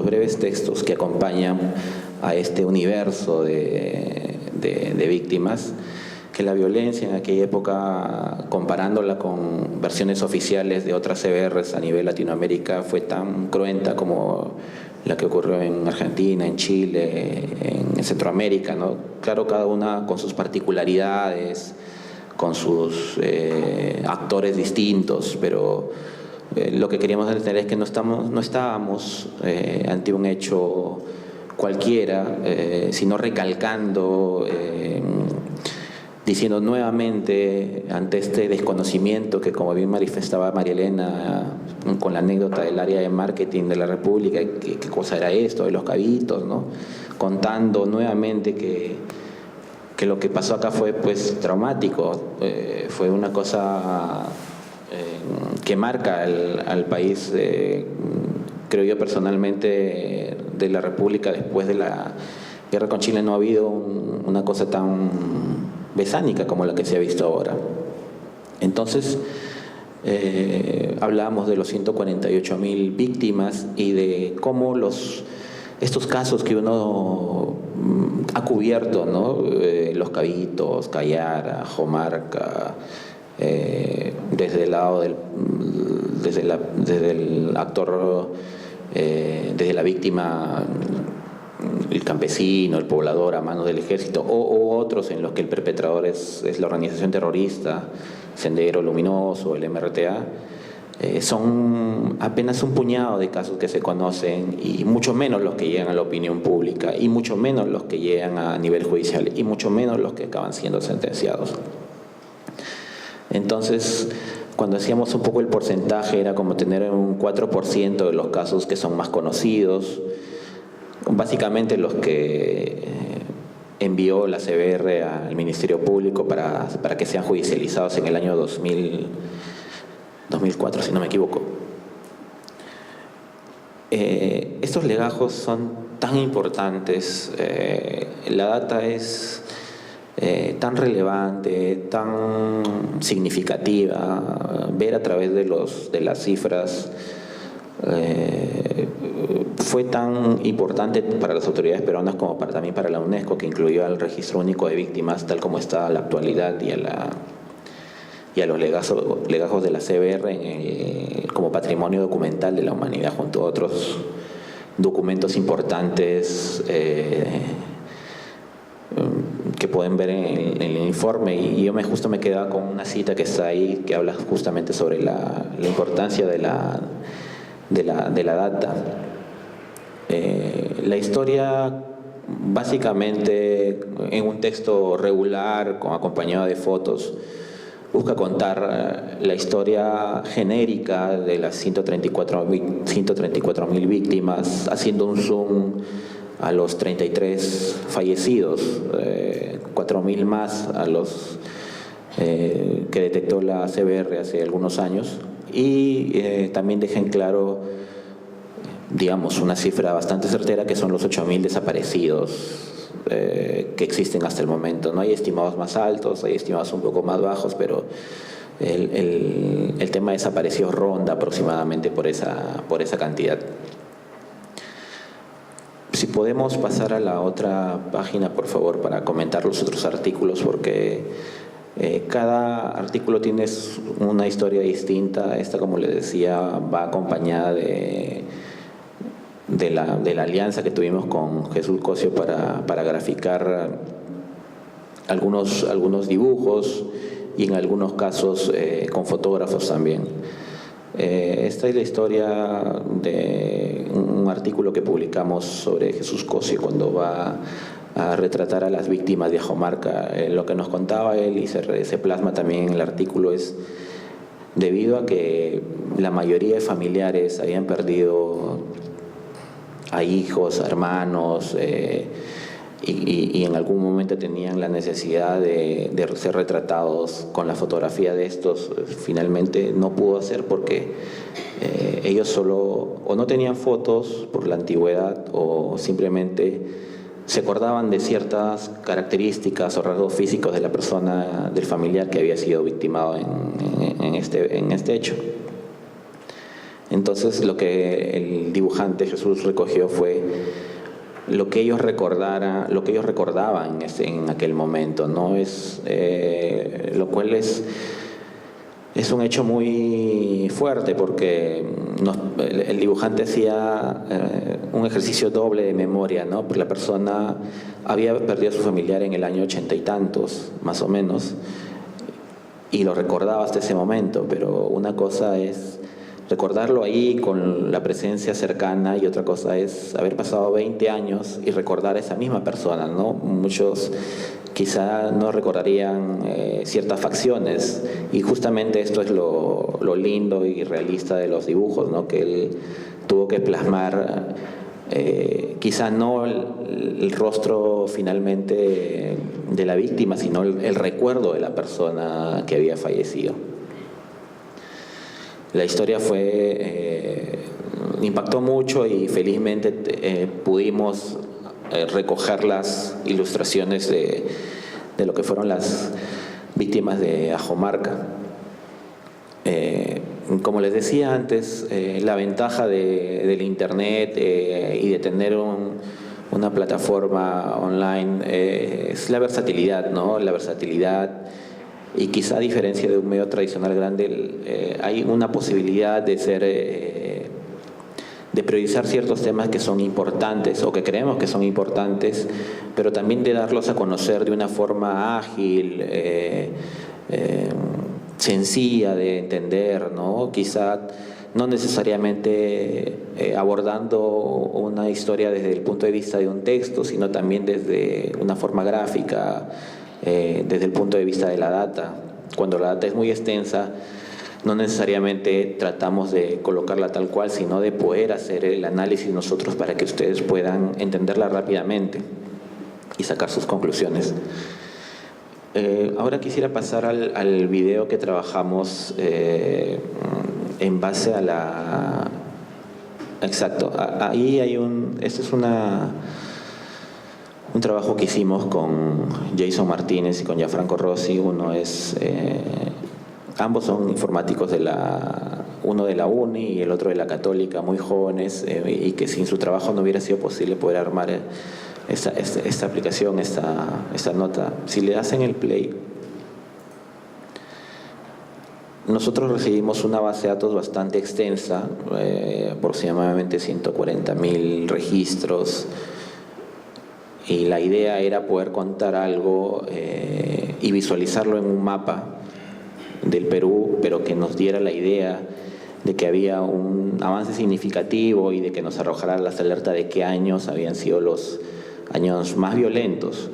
breves textos que acompañan a este universo de víctimas, la violencia en aquella época, comparándola con versiones oficiales de otras CBRs a nivel Latinoamérica, fue tan cruenta como la que ocurrió en Argentina, en Chile, en Centroamérica, ¿no? Claro, cada una con sus particularidades, con sus actores distintos, pero lo que queríamos entender es que no estábamos ante un hecho cualquiera, sino recalcando, diciendo nuevamente ante este desconocimiento que, como bien manifestaba María Elena con la anécdota del área de marketing de la República, qué cosa era esto de los cabitos, ¿no? Contando nuevamente que lo que pasó acá fue pues traumático, fue una cosa que marca al país, creo yo personalmente, de la República. Después de la guerra con Chile no ha habido una cosa tan besánica como la que se ha visto ahora. Entonces, hablábamos de los 148.000 víctimas y de cómo estos casos que uno ha cubierto, ¿no? Los Cabitos, Cayara, Jomarca, desde el lado desde el actor, desde la víctima, el campesino, el poblador a manos del ejército, o otros en los que el perpetrador es la organización terrorista, Sendero Luminoso, el MRTA. Son apenas un puñado de casos que se conocen, y mucho menos los que llegan a la opinión pública, y mucho menos los que llegan a nivel judicial, y mucho menos los que acaban siendo sentenciados. Entonces, cuando hacíamos un poco el porcentaje, era como tener un 4% de los casos que son más conocidos, básicamente los que envió la CBR al Ministerio Público para que sean judicializados en el año 2004, si no me equivoco. Estos legajos son tan importantes, la data es tan relevante, tan significativa, ver a través de las cifras. Fue tan importante para las autoridades peruanas como también para la UNESCO, que incluyó al Registro Único de Víctimas tal como está a la actualidad, y a los legajos de la CBR como patrimonio documental de la humanidad, junto a otros documentos importantes que pueden ver en el informe. Y yo justo me quedaba con una cita que está ahí, que habla justamente sobre la importancia de la data. La historia, básicamente, en un texto regular, acompañado de fotos, busca contar la historia genérica de las 134.000 víctimas, haciendo un zoom a los 33 fallecidos, 4.000 más a los que detectó la CBR hace algunos años, y también dejen claro, digamos, una cifra bastante certera, que son los 8.000 desaparecidos que existen hasta el momento. No hay estimados más altos, hay estimados un poco más bajos, pero el tema de desaparecidos ronda aproximadamente por esa cantidad. Si podemos pasar a la otra página, por favor, para comentar los otros artículos, porque cada artículo tiene una historia distinta. Esta, como les decía, va acompañada de la alianza que tuvimos con Jesús Cosio para graficar algunos dibujos, y en algunos casos con fotógrafos también. Esta es la historia de un artículo que publicamos sobre Jesús Cosio cuando va a retratar a las víctimas de Ajomarca. Lo que nos contaba él, y se plasma también en el artículo, es debido a que la mayoría de familiares habían perdido a hijos, a hermanos, y en algún momento tenían la necesidad de ser retratados con la fotografía de estos. Finalmente no pudo hacer porque ellos solo o no tenían fotos por la antigüedad, o simplemente se acordaban de ciertas características o rasgos físicos de la persona, del familiar que había sido victimado en este hecho. Entonces, lo que el dibujante Jesús recogió fue lo que ellos recordaban en aquel momento, ¿no? Lo cual es un hecho muy fuerte porque el dibujante hacía un ejercicio doble de memoria, ¿no? Porque la persona había perdido a su familiar en el año 80 y tantos, más o menos, y lo recordaba hasta ese momento, pero una cosa es recordarlo ahí con la presencia cercana y otra cosa es haber pasado 20 años y recordar a esa misma persona, ¿no? Muchos quizá no recordarían ciertas facciones y justamente esto es lo lindo y realista de los dibujos, ¿no? Que él tuvo que plasmar quizá no el rostro finalmente de la víctima, sino el recuerdo de la persona que había fallecido. La historia impactó mucho y felizmente pudimos recoger las ilustraciones de lo que fueron las víctimas de Ajomarca. Como les decía antes, la ventaja del Internet y de tener una plataforma online es la versatilidad, ¿no? La versatilidad. Y quizá a diferencia de un medio tradicional grande, hay una posibilidad de priorizar ciertos temas que son importantes o que creemos que son importantes, pero también de darlos a conocer de una forma ágil, sencilla de entender, ¿no? Quizá no necesariamente abordando una historia desde el punto de vista de un texto, sino también desde una forma gráfica, desde el punto de vista de la data. Cuando la data es muy extensa, no necesariamente tratamos de colocarla tal cual, sino de poder hacer el análisis nosotros para que ustedes puedan entenderla rápidamente y sacar sus conclusiones. Ahora quisiera pasar al video que trabajamos en base a la... Exacto, ahí hay este es un trabajo que hicimos con Jason Martínez y con Gianfranco Rossi. Ambos son informáticos uno de la UNI y el otro de la Católica, muy jóvenes, y que sin su trabajo no hubiera sido posible poder armar esta aplicación, esta nota. Si le hacen el play, nosotros recibimos una base de datos bastante extensa, aproximadamente 140.000 registros, y la idea era poder contar algo y visualizarlo en un mapa del Perú, pero que nos diera la idea de que había un avance significativo y de que nos arrojara las alertas de qué años habían sido los años más violentos.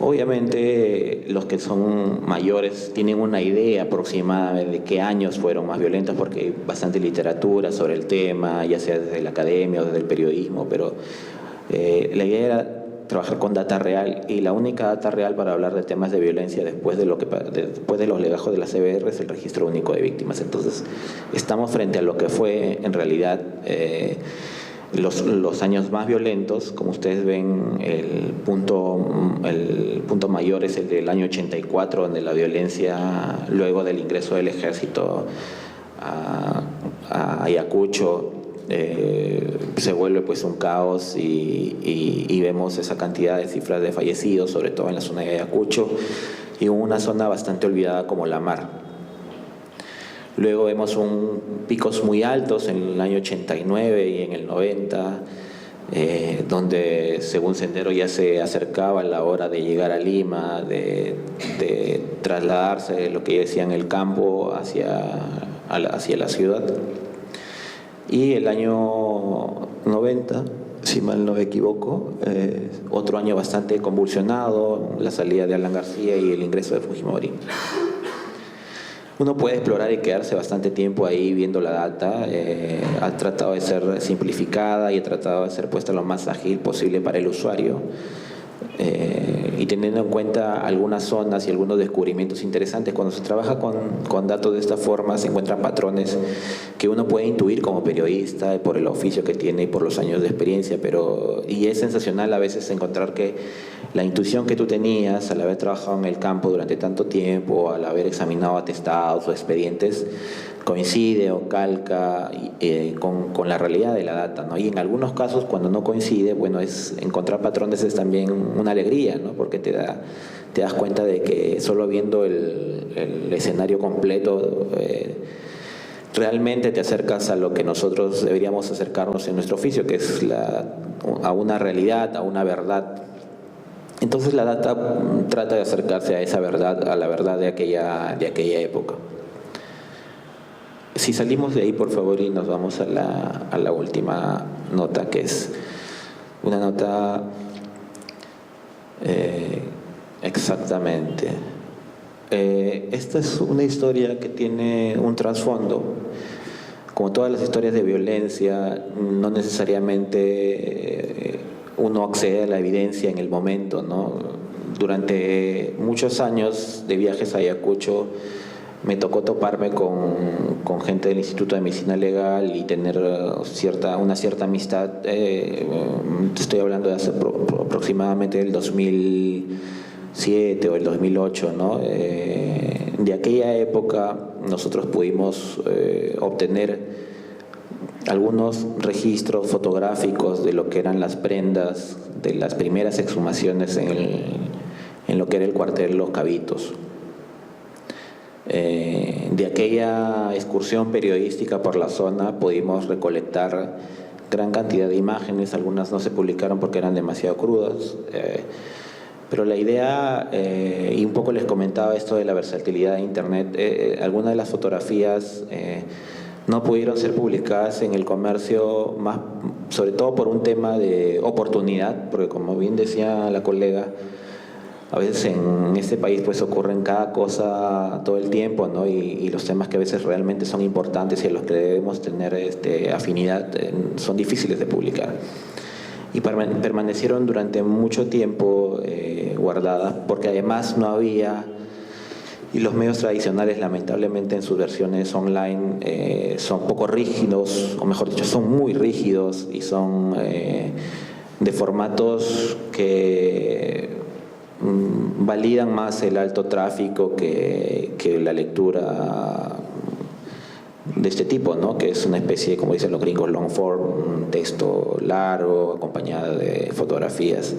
Obviamente los que son mayores tienen una idea aproximada de qué años fueron más violentos porque hay bastante literatura sobre el tema, ya sea desde la academia o desde el periodismo, pero la idea era trabajar con data real, y la única data real para hablar de temas de violencia después de los legajos de la CBR es el registro único de víctimas. Entonces estamos frente a lo que fue en realidad los años más violentos. Como ustedes ven, el punto mayor es el del año 84, donde la violencia luego del ingreso del ejército a Ayacucho se vuelve pues un caos y vemos esa cantidad de cifras de fallecidos, sobre todo en la zona de Ayacucho y una zona bastante olvidada como la Mar. Luego vemos picos muy altos en el año 89 y en el 90, donde según Sendero ya se acercaba la hora de llegar a Lima, de trasladarse de lo que decían el campo hacia la ciudad. Y el año 90, si mal no me equivoco, otro año bastante convulsionado, la salida de Alan García y el ingreso de Fujimori. Uno puede explorar y quedarse bastante tiempo ahí viendo la data. Ha tratado de ser simplificada y ha tratado de ser puesta lo más ágil posible para el usuario. Y teniendo en cuenta algunas zonas y algunos descubrimientos interesantes, cuando se trabaja con datos de esta forma se encuentran patrones que uno puede intuir como periodista por el oficio que tiene y por los años de experiencia, y es sensacional a veces encontrar que la intuición que tú tenías al haber trabajado en el campo durante tanto tiempo, al haber examinado atestados o expedientes, coincide o calca con la realidad de la data, ¿no? Y en algunos casos, cuando no coincide, bueno, encontrar patrones es también una alegría, ¿no? Porque te das cuenta de que solo viendo el escenario completo realmente te acercas a lo que nosotros deberíamos acercarnos en nuestro oficio, que es a una realidad, a una verdad. Entonces la data trata de acercarse a esa verdad, a la verdad de aquella época. Si salimos de ahí, por favor, y nos vamos a la última nota, que es una nota exactamente. Esta es una historia que tiene un trasfondo. Como todas las historias de violencia, no necesariamente uno accede a la evidencia en el momento, ¿no? Durante muchos años de viajes a Ayacucho, me tocó toparme con gente del Instituto de Medicina Legal y tener una cierta amistad. Estoy hablando de hace aproximadamente el 2007 o el 2008, ¿no? De aquella época nosotros pudimos obtener algunos registros fotográficos de lo que eran las prendas de las primeras exhumaciones en lo que era el cuartel Los Cabitos. De aquella excursión periodística por la zona pudimos recolectar gran cantidad de imágenes, algunas no se publicaron porque eran demasiado crudas, pero la idea, y un poco les comentaba esto de la versatilidad de Internet, algunas de las fotografías no pudieron ser publicadas en el comercio, más, sobre todo por un tema de oportunidad, porque como bien decía la colega, a veces en este país pues ocurren cada cosa todo el tiempo, ¿no? Y los temas que a veces realmente son importantes y a los que debemos tener afinidad son difíciles de publicar. Y permanecieron durante mucho tiempo guardadas, porque además no había, y los medios tradicionales lamentablemente en sus versiones online son poco rígidos, o mejor dicho, son muy rígidos y son de formatos que validan más el alto tráfico que la lectura de este tipo, ¿no? Que es una especie, como dicen los gringos, long form, un texto largo acompañado de fotografías.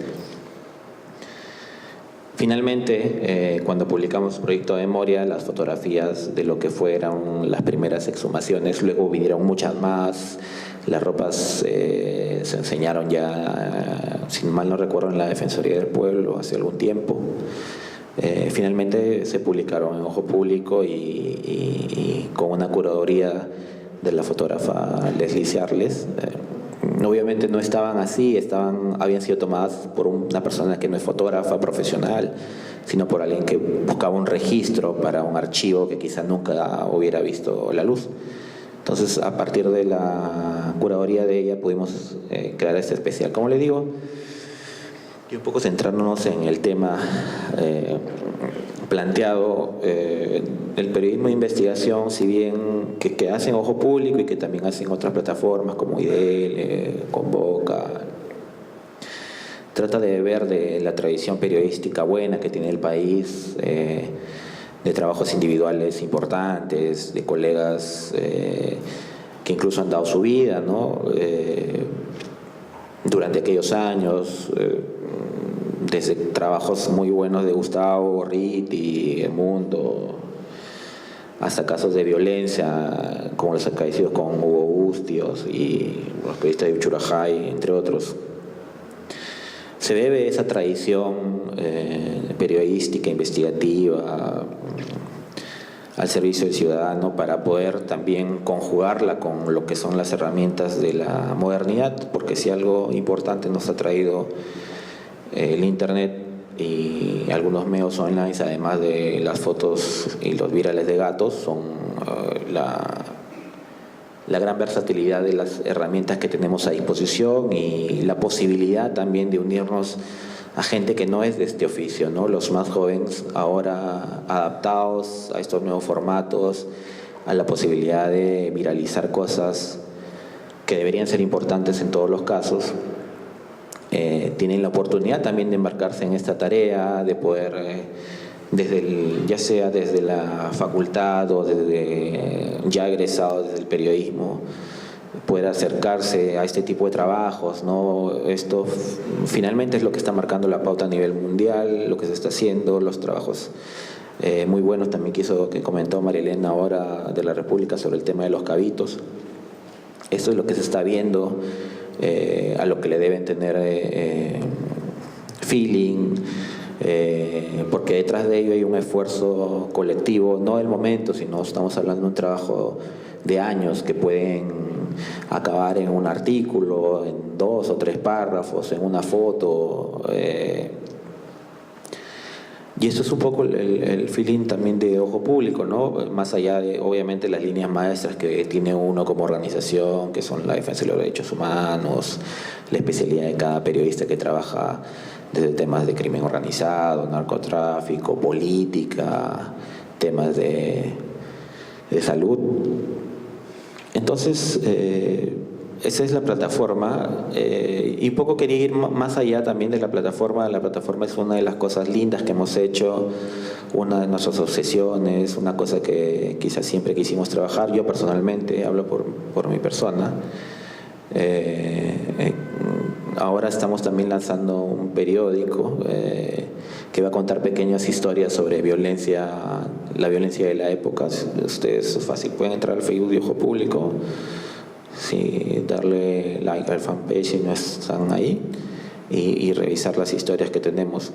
Finalmente, cuando publicamos Proyecto de Memoria, las fotografías de lo que fueron las primeras exhumaciones, luego vinieron muchas más, las ropas se enseñaron ya, si mal no recuerdo, en la Defensoría del Pueblo hace algún tiempo. Finalmente se publicaron en Ojo Público y con una curaduría de la fotógrafa Leslie Searles. Obviamente no estaban así, habían sido tomadas por una persona que no es fotógrafa profesional, sino por alguien que buscaba un registro para un archivo que quizá nunca hubiera visto la luz. Entonces, a partir de la curaduría de ella pudimos crear este especial. Como le digo, y un poco centrándonos en el tema planteado, el periodismo de investigación, si bien que hacen Ojo Público y que también hacen otras plataformas como IDEL, Convoca, trata de ver de la tradición periodística buena que tiene el país, de trabajos individuales importantes, de colegas que incluso han dado su vida, ¿no? Durante aquellos años, desde trabajos muy buenos de Gustavo, Ritti, El Mundo, hasta casos de violencia, como los acaecidos con Hugo Bustios y los periodistas de Uchurajay, entre otros. Se debe esa tradición periodística, investigativa, al servicio del ciudadano para poder también conjugarla con lo que son las herramientas de la modernidad, porque si algo importante nos ha traído el Internet y algunos medios online, además de las fotos y los virales de gatos, son la gran versatilidad de las herramientas que tenemos a disposición y la posibilidad también de unirnos a gente que no es de este oficio, ¿no? Los más jóvenes ahora adaptados a estos nuevos formatos, a la posibilidad de viralizar cosas que deberían ser importantes en todos los casos, tienen la oportunidad también de embarcarse en esta tarea, de poder ya sea desde la facultad o desde ya egresado desde el periodismo, pueda acercarse a este tipo de trabajos, ¿no? Esto finalmente es lo que está marcando la pauta a nivel mundial, lo que se está haciendo, los trabajos muy buenos también que comentó María Elena ahora de la República sobre el tema de los cabitos. Esto es lo que se está viendo, a lo que le deben tener feeling, porque detrás de ello hay un esfuerzo colectivo, no del momento, sino estamos hablando de un trabajo de años que pueden acabar en un artículo, en 2 o 3 párrafos, en una foto. Y eso es un poco el feeling también de Ojo Público, ¿no? Más allá de, obviamente, las líneas maestras que tiene uno como organización, que son la defensa de los derechos humanos, la especialidad de cada periodista que trabaja desde temas de crimen organizado, narcotráfico, política, temas de salud. Entonces, esa es la plataforma, y un poco quería ir más allá también de la plataforma. La plataforma es una de las cosas lindas que hemos hecho, una de nuestras obsesiones, una cosa que quizás siempre quisimos trabajar. Yo personalmente, hablo por mi persona. Ahora estamos también lanzando un periódico que va a contar pequeñas historias sobre la violencia de la época. Ustedes fácil pueden entrar al Facebook de Ojo Público, sí, darle like al fanpage si no están ahí y revisar las historias que tenemos.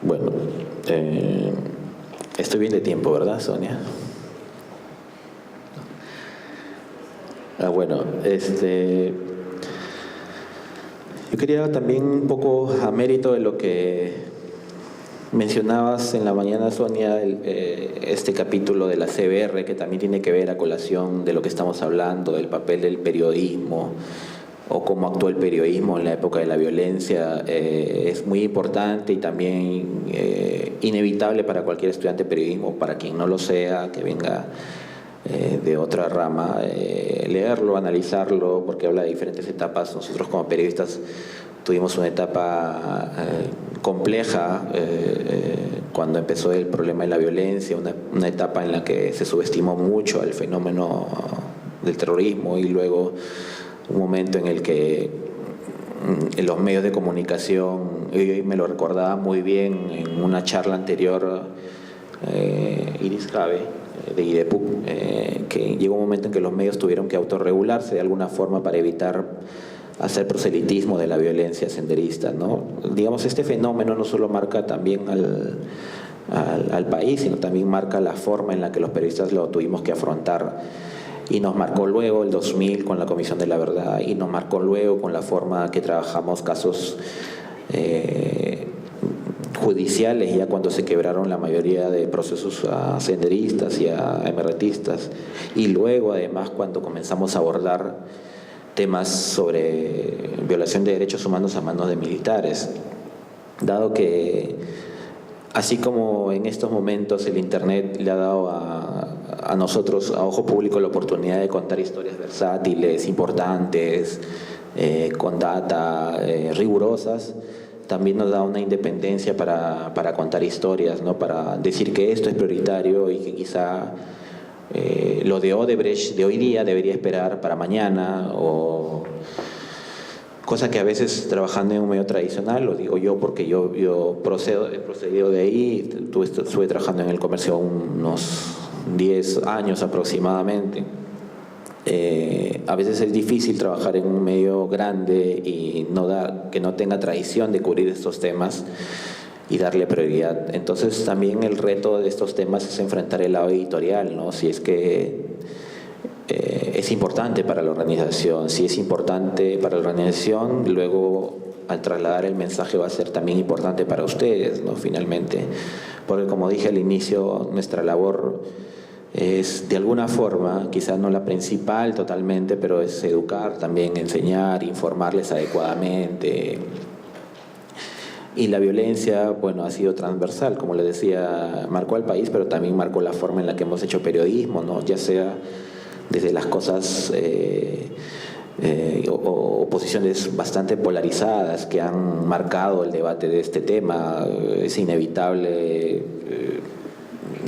Bueno, estoy bien de tiempo, ¿verdad, Sonia? Bueno, yo quería también un poco a mérito de lo que mencionabas en la mañana, Sonia, este capítulo de la CBR, que también tiene que ver a colación de lo que estamos hablando, del papel del periodismo o cómo actuó el periodismo en la época de la violencia, es muy importante y también inevitable para cualquier estudiante de periodismo, para quien no lo sea, que venga de otra rama, leerlo, analizarlo, porque habla de diferentes etapas. Nosotros como periodistas tuvimos una etapa compleja cuando empezó el problema de la violencia, una etapa en la que se subestimó mucho el fenómeno del terrorismo, y luego un momento en el que en los medios de comunicación, y me lo recordaba muy bien en una charla anterior, Iris Jabe, de IDEPUC, que llegó un momento en que los medios tuvieron que autorregularse de alguna forma para evitar hacer proselitismo de la violencia senderista, ¿no? Digamos, este fenómeno no solo marca también al país, sino también marca la forma en la que los periodistas lo tuvimos que afrontar, y nos marcó luego el 2000 con la Comisión de la Verdad, y nos marcó luego con la forma que trabajamos casos judiciales, ya cuando se quebraron la mayoría de procesos a senderistas y a emergentistas, y luego además cuando comenzamos a abordar temas sobre violación de derechos humanos a manos de militares, dado que así como en estos momentos el Internet le ha dado a nosotros, a Ojo Público, la oportunidad de contar historias versátiles, importantes, con data rigurosas, también nos da una independencia para contar historias, ¿no? Para decir que esto es prioritario y que quizá lo de Odebrecht de hoy día debería esperar para mañana, o cosa que a veces trabajando en un medio tradicional, lo digo yo porque yo he procedido de ahí, estuve trabajando en el comercio unos 10 años aproximadamente. A veces es difícil trabajar en un medio grande y que no tenga tradición de cubrir estos temas y darle prioridad. Entonces también el reto de estos temas es enfrentar el lado editorial, ¿no? Si es que es importante para la organización, si es importante para la organización, luego al trasladar el mensaje va a ser también importante para ustedes, ¿no? Finalmente, porque como dije al inicio, nuestra labor es de alguna forma, quizás no la principal totalmente, pero es educar también, enseñar, informarles adecuadamente. Y la violencia, bueno, ha sido transversal, como les decía, marcó al país, pero también marcó la forma en la que hemos hecho periodismo, ¿no? Ya sea desde las cosas o posiciones bastante polarizadas que han marcado el debate de este tema. Es inevitable,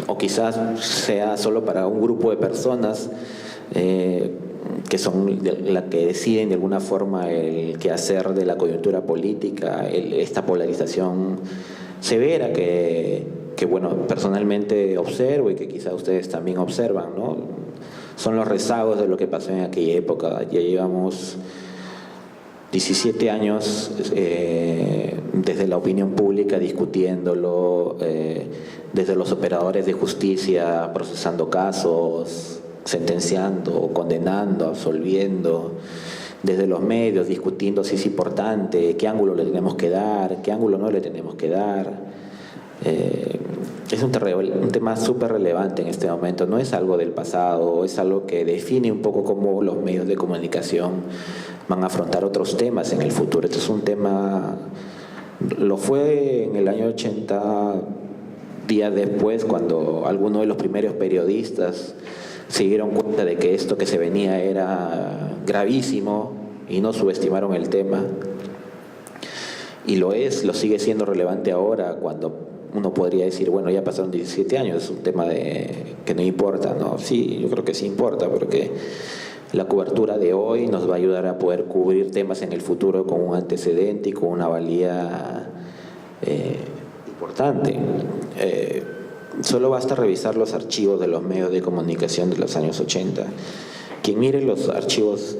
o quizás sea solo para un grupo de personas que son las que deciden de alguna forma el quehacer de la coyuntura política, esta polarización severa que bueno, personalmente observo y que quizás ustedes también observan, ¿no? Son los rezagos de lo que pasó en aquella época. Ya llevamos 17 años desde la opinión pública discutiéndolo, desde los operadores de justicia procesando casos, sentenciando, condenando, absolviendo, desde los medios discutiendo si es importante, qué ángulo le tenemos que dar, qué ángulo no le tenemos que dar. Es un tema súper relevante en este momento, no es algo del pasado, es algo que define un poco cómo los medios de comunicación van a afrontar otros temas en el futuro. Este es un tema, lo fue en el año 80, días después, cuando algunos de los primeros periodistas se dieron cuenta de que esto que se venía era gravísimo y no subestimaron el tema. Y lo sigue siendo relevante ahora, cuando uno podría decir, bueno, ya pasaron 17 años, es un tema que no importa, ¿no? Sí, yo creo que sí importa, porque la cobertura de hoy nos va a ayudar a poder cubrir temas en el futuro con un antecedente y con una valía importante. Solo basta revisar los archivos de los medios de comunicación de los años 80. Quien mire los archivos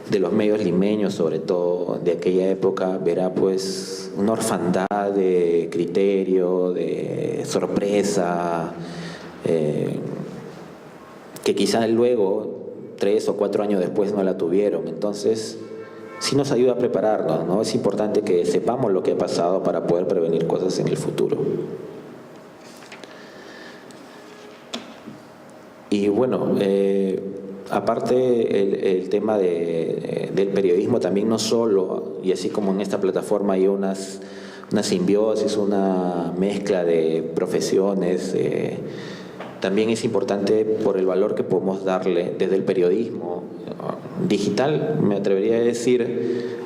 de los medios limeños, sobre todo de aquella época, verá pues una orfandad de criterio, de sorpresa, que quizá luego, 3 o 4 años después, no la tuvieron. Entonces, sí nos ayuda a prepararnos, ¿no? Es importante que sepamos lo que ha pasado para poder prevenir cosas en el futuro. Y bueno, aparte el tema del periodismo también, no solo, y así como en esta plataforma hay una simbiosis, una mezcla de profesiones, también es importante por el valor que podemos darle desde el periodismo digital, me atrevería a decir,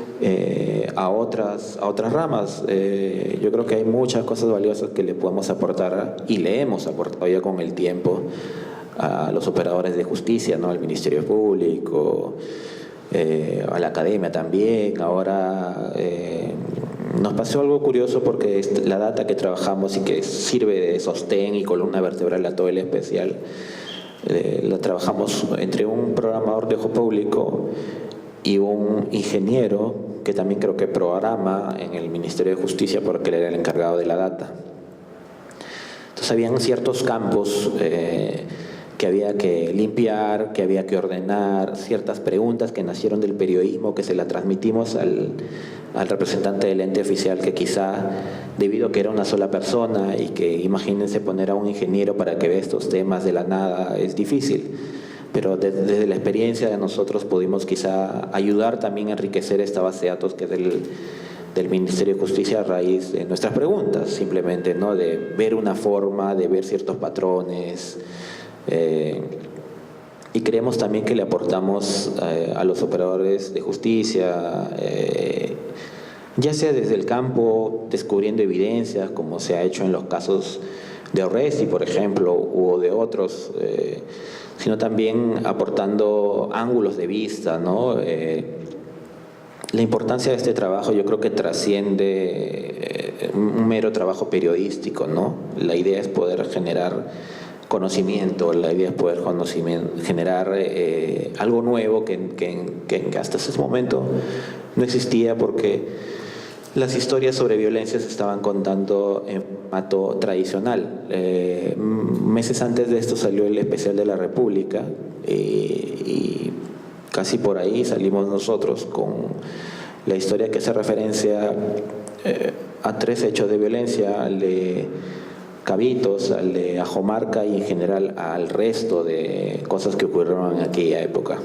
a otras ramas. Yo creo que hay muchas cosas valiosas que le podemos aportar, y le hemos aportado ya con el tiempo, a los operadores de justicia, ¿no? Al Ministerio Público, a la academia también. Ahora nos pasó algo curioso, porque la data que trabajamos y que sirve de sostén y columna vertebral a todo el especial, la trabajamos entre un programador de ojo público y un ingeniero que también creo que programa en el Ministerio de Justicia, porque él era el encargado de la data. Entonces habían ciertos campos que había que limpiar, que había que ordenar, ciertas preguntas que nacieron del periodismo, que se las transmitimos al representante del ente oficial, que quizá, debido a que era una sola persona, y que imagínense poner a un ingeniero para que vea estos temas de la nada, es difícil. Pero desde la experiencia de nosotros pudimos quizá ayudar también a enriquecer esta base de datos que es del Ministerio de Justicia, a raíz de nuestras preguntas, simplemente, ¿no? De ver una forma, de ver ciertos patrones. Y creemos también que le aportamos a los operadores de justicia, ya sea desde el campo, descubriendo evidencias, como se ha hecho en los casos de Orresti, por ejemplo, u de otros, sino también aportando ángulos de vista, ¿no? La importancia de este trabajo yo creo que trasciende un mero trabajo periodístico, ¿no? La idea es poder generar conocimiento, la idea es poder generar algo nuevo que hasta ese momento no existía, porque las historias sobre violencia se estaban contando en formato tradicional. Meses antes de esto salió el especial de la República, y casi por ahí salimos nosotros con la historia que hace referencia a 3 hechos de violencia: al de Cabitos, al de Ajomarca, y en general al resto de cosas que ocurrieron en aquella época.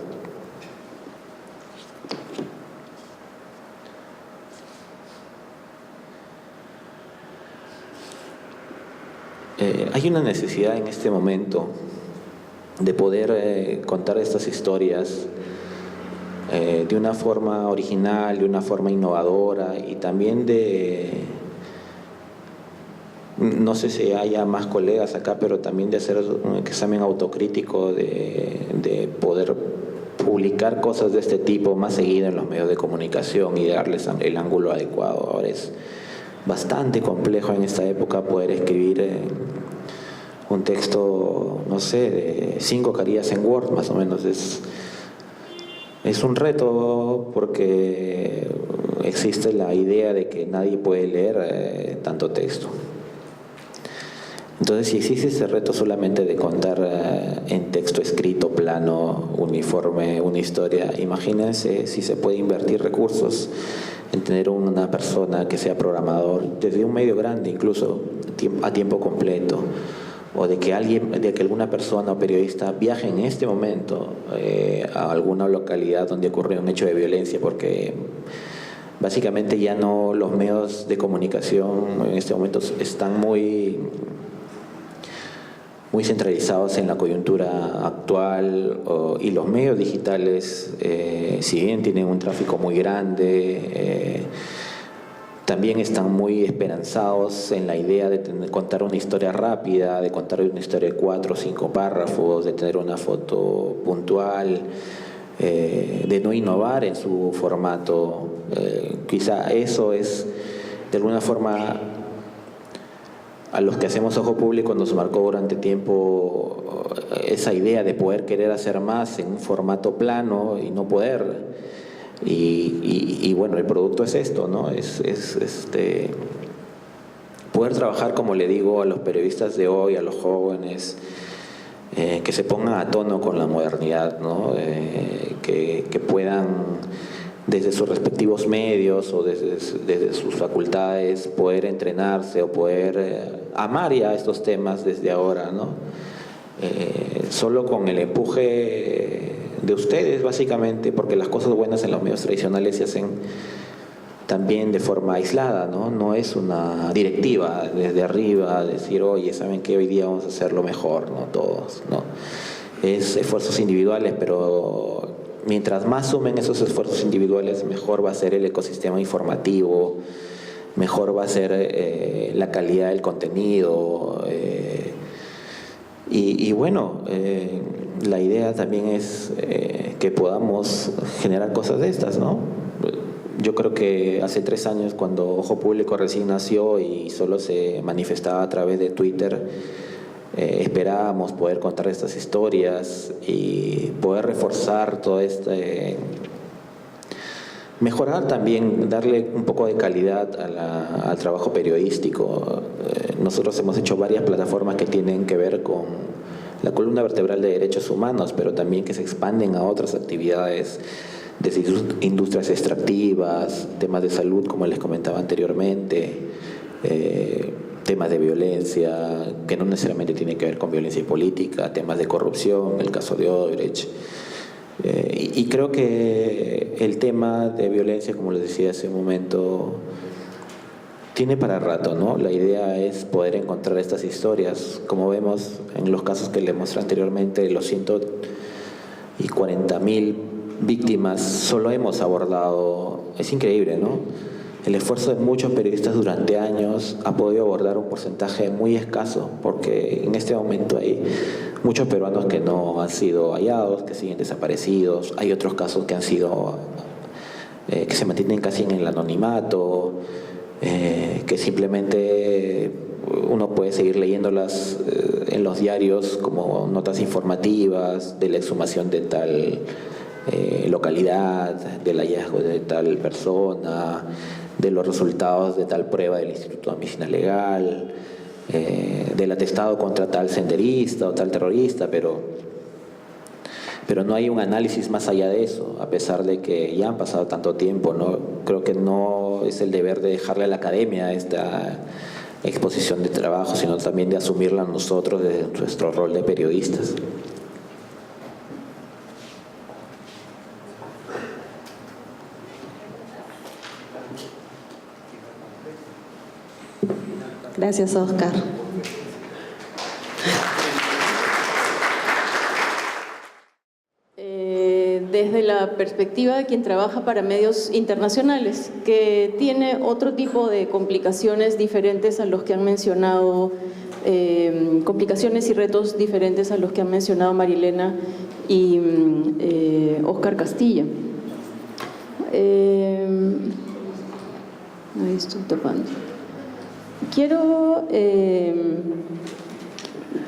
Hay una necesidad en este momento de poder contar estas historias de una forma original, de una forma innovadora y también no sé si haya más colegas acá, pero también de hacer un examen autocrítico de poder publicar cosas de este tipo más seguido en los medios de comunicación y darles el ángulo adecuado. Ahora es bastante complejo en esta época poder escribir un texto, no sé, de 5 carillas en Word, más o menos. Es un reto porque existe la idea de que nadie puede leer tanto texto. Entonces, si existe ese reto solamente de contar en texto escrito, plano, uniforme, una historia, imagínense si se puede invertir recursos en tener una persona que sea programador, desde un medio grande, incluso a tiempo completo, o de que alguna persona o periodista viaje en este momento a alguna localidad donde ocurrió un hecho de violencia, porque básicamente ya no, los medios de comunicación en este momento están muy centralizados en la coyuntura actual, y los medios digitales, si bien tienen un tráfico muy grande, también están muy esperanzados en la idea de contar una historia rápida, de contar una historia de 4 o 5 párrafos, de tener una foto puntual, de no innovar en su formato. Quizá eso es, de alguna forma, a los que hacemos Ojo Público nos marcó durante tiempo esa idea de poder querer hacer más en un formato plano y no poder. Y bueno, el producto es esto, ¿no? Es poder trabajar, como le digo a los periodistas de hoy, a los jóvenes, que se pongan a tono con la modernidad, ¿no? Que puedan, desde sus respectivos medios o desde sus facultades, poder entrenarse o poder amar ya estos temas desde ahora, ¿no? Solo con el empuje de ustedes, básicamente, porque las cosas buenas en los medios tradicionales se hacen también de forma aislada, ¿no? No es una directiva desde arriba, decir, oye, ¿saben qué? Hoy día vamos a hacerlo mejor, ¿no? Todos, ¿no? Es esfuerzos individuales, pero mientras más sumen esos esfuerzos individuales, mejor va a ser el ecosistema informativo, mejor va a ser la calidad del contenido. Y bueno, la idea también es que podamos generar cosas de estas, ¿no? Yo creo que hace 3 años, cuando Ojo Público recién nació y solo se manifestaba a través de Twitter, esperábamos poder contar estas historias y poder reforzar todo mejorar también, darle un poco de calidad al trabajo periodístico. Nosotros hemos hecho varias plataformas que tienen que ver con la columna vertebral de derechos humanos, pero también que se expanden a otras actividades, desde industrias extractivas, temas de salud, como les comentaba anteriormente, temas de violencia, que no necesariamente tienen que ver con violencia política, temas de corrupción, el caso de Odebrecht. Y creo que el tema de violencia, como les decía hace un momento, tiene para rato, ¿no? La idea es poder encontrar estas historias. Como vemos en los casos que les mostré anteriormente, los 140.000 víctimas solo hemos abordado. Es increíble, ¿no? El esfuerzo de muchos periodistas durante años ha podido abordar un porcentaje muy escaso, porque en este momento hay muchos peruanos que no han sido hallados, que siguen desaparecidos. Hay otros casos que han sido que se mantienen casi en el anonimato, que simplemente uno puede seguir leyéndolas en los diarios como notas informativas de la exhumación de tal localidad, del hallazgo de tal persona, de los resultados de tal prueba del Instituto de Medicina Legal, del atestado contra tal senderista o tal terrorista, pero no hay un análisis más allá de eso, a pesar de que ya han pasado tanto tiempo, ¿no? Creo que no es el deber de dejarle a la academia esta exposición de trabajo, sino también de asumirla nosotros desde nuestro rol de periodistas. Gracias, Oscar. desde la perspectiva de quien trabaja para medios internacionales, que tiene otro tipo de complicaciones diferentes a los que han mencionado, complicaciones y retos diferentes a los que han mencionado Marilena y Óscar Castilla. Ahí estoy tapando.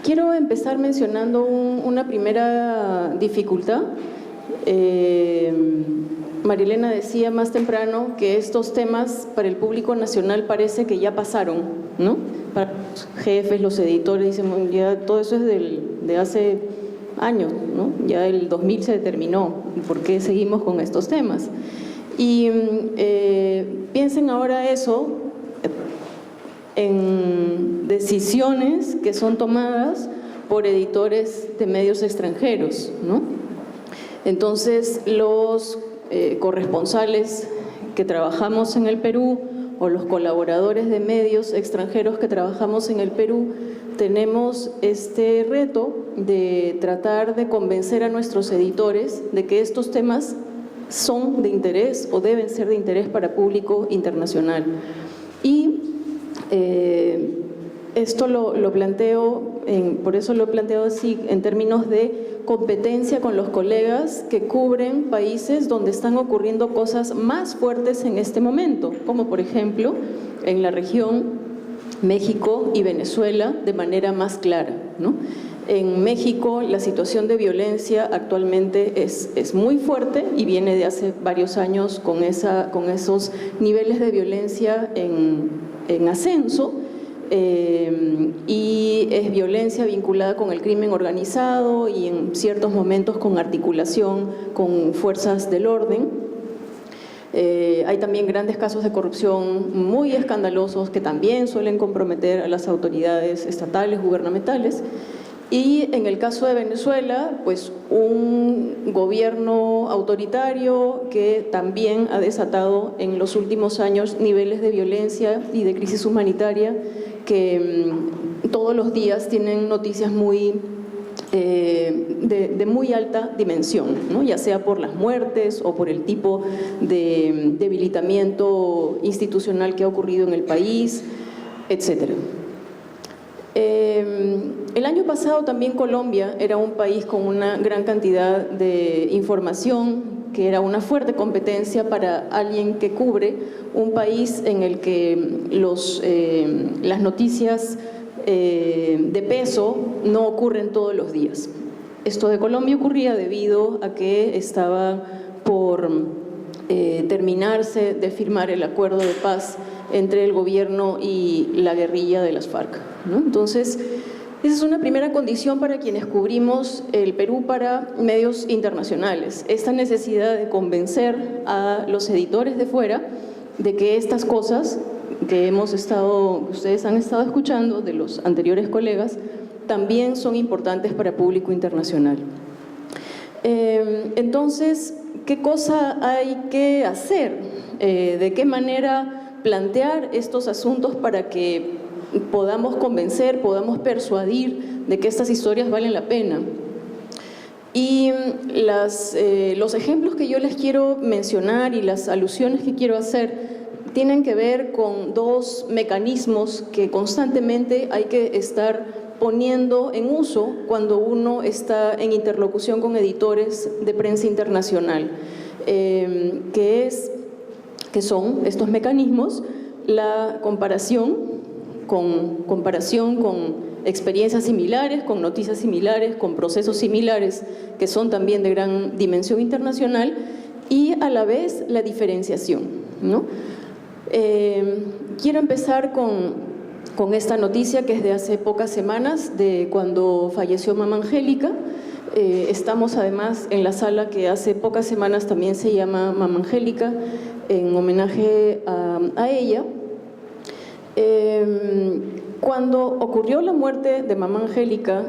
Quiero empezar mencionando una primera dificultad. Marilena decía más temprano que estos temas para el público nacional parece que ya pasaron, ¿no? Para los jefes, los editores, dicen, bueno, ya todo eso es de hace años, ¿no? Ya el 2000 se determinó, ¿por qué seguimos con estos temas? Y piensen ahora eso en decisiones que son tomadas por editores de medios extranjeros, ¿no? Entonces, los corresponsales que trabajamos en el Perú o los colaboradores de medios extranjeros que trabajamos en el Perú tenemos este reto de tratar de convencer a nuestros editores de que estos temas son de interés o deben ser de interés para público internacional. Y esto lo planteo, por eso lo he planteado así, en términos de competencia con los colegas que cubren países donde están ocurriendo cosas más fuertes en este momento, como por ejemplo en la región México y Venezuela de manera más clara, ¿no? En México la situación de violencia actualmente es muy fuerte y viene de hace varios años con esos niveles de violencia en ascenso, y es violencia vinculada con el crimen organizado y en ciertos momentos con articulación con fuerzas del orden. Hay también grandes casos de corrupción muy escandalosos que también suelen comprometer a las autoridades estatales, gubernamentales. Y en el caso de Venezuela, pues un gobierno autoritario que también ha desatado en los últimos años niveles de violencia y de crisis humanitaria que todos los días tienen noticias de muy alta dimensión, ¿no? Ya sea por las muertes o por el tipo de debilitamiento institucional que ha ocurrido en el país, etcétera. El año pasado también Colombia era un país con una gran cantidad de información, que era una fuerte competencia para alguien que cubre un país en el que las noticias de peso no ocurren todos los días. Esto de Colombia ocurría debido a que estaba por terminarse de firmar el acuerdo de paz entre el gobierno y la guerrilla de las FARC, ¿no? Entonces, esa es una primera condición para quienes cubrimos el Perú para medios internacionales, esta necesidad de convencer a los editores de fuera de que estas cosas que ustedes han estado escuchando de los anteriores colegas también son importantes para público internacional. Entonces, ¿qué cosa hay que hacer? ¿De qué manera plantear estos asuntos para que podamos convencer, podamos persuadir de que estas historias valen la pena? Y los ejemplos que yo les quiero mencionar y las alusiones que quiero hacer tienen que ver con dos mecanismos que constantemente hay que estar poniendo en uso cuando uno está en interlocución con editores de prensa internacional, que son estos mecanismos: la comparación con experiencias similares, con noticias similares, con procesos similares que son también de gran dimensión internacional, y a la vez la diferenciación, ¿no? Quiero empezar con esta noticia que es de hace pocas semanas, de cuando falleció Mama Angélica. Estamos además en la sala que hace pocas semanas también se llama Mama Angélica, en homenaje a ella. Cuando ocurrió la muerte de Mama Angélica,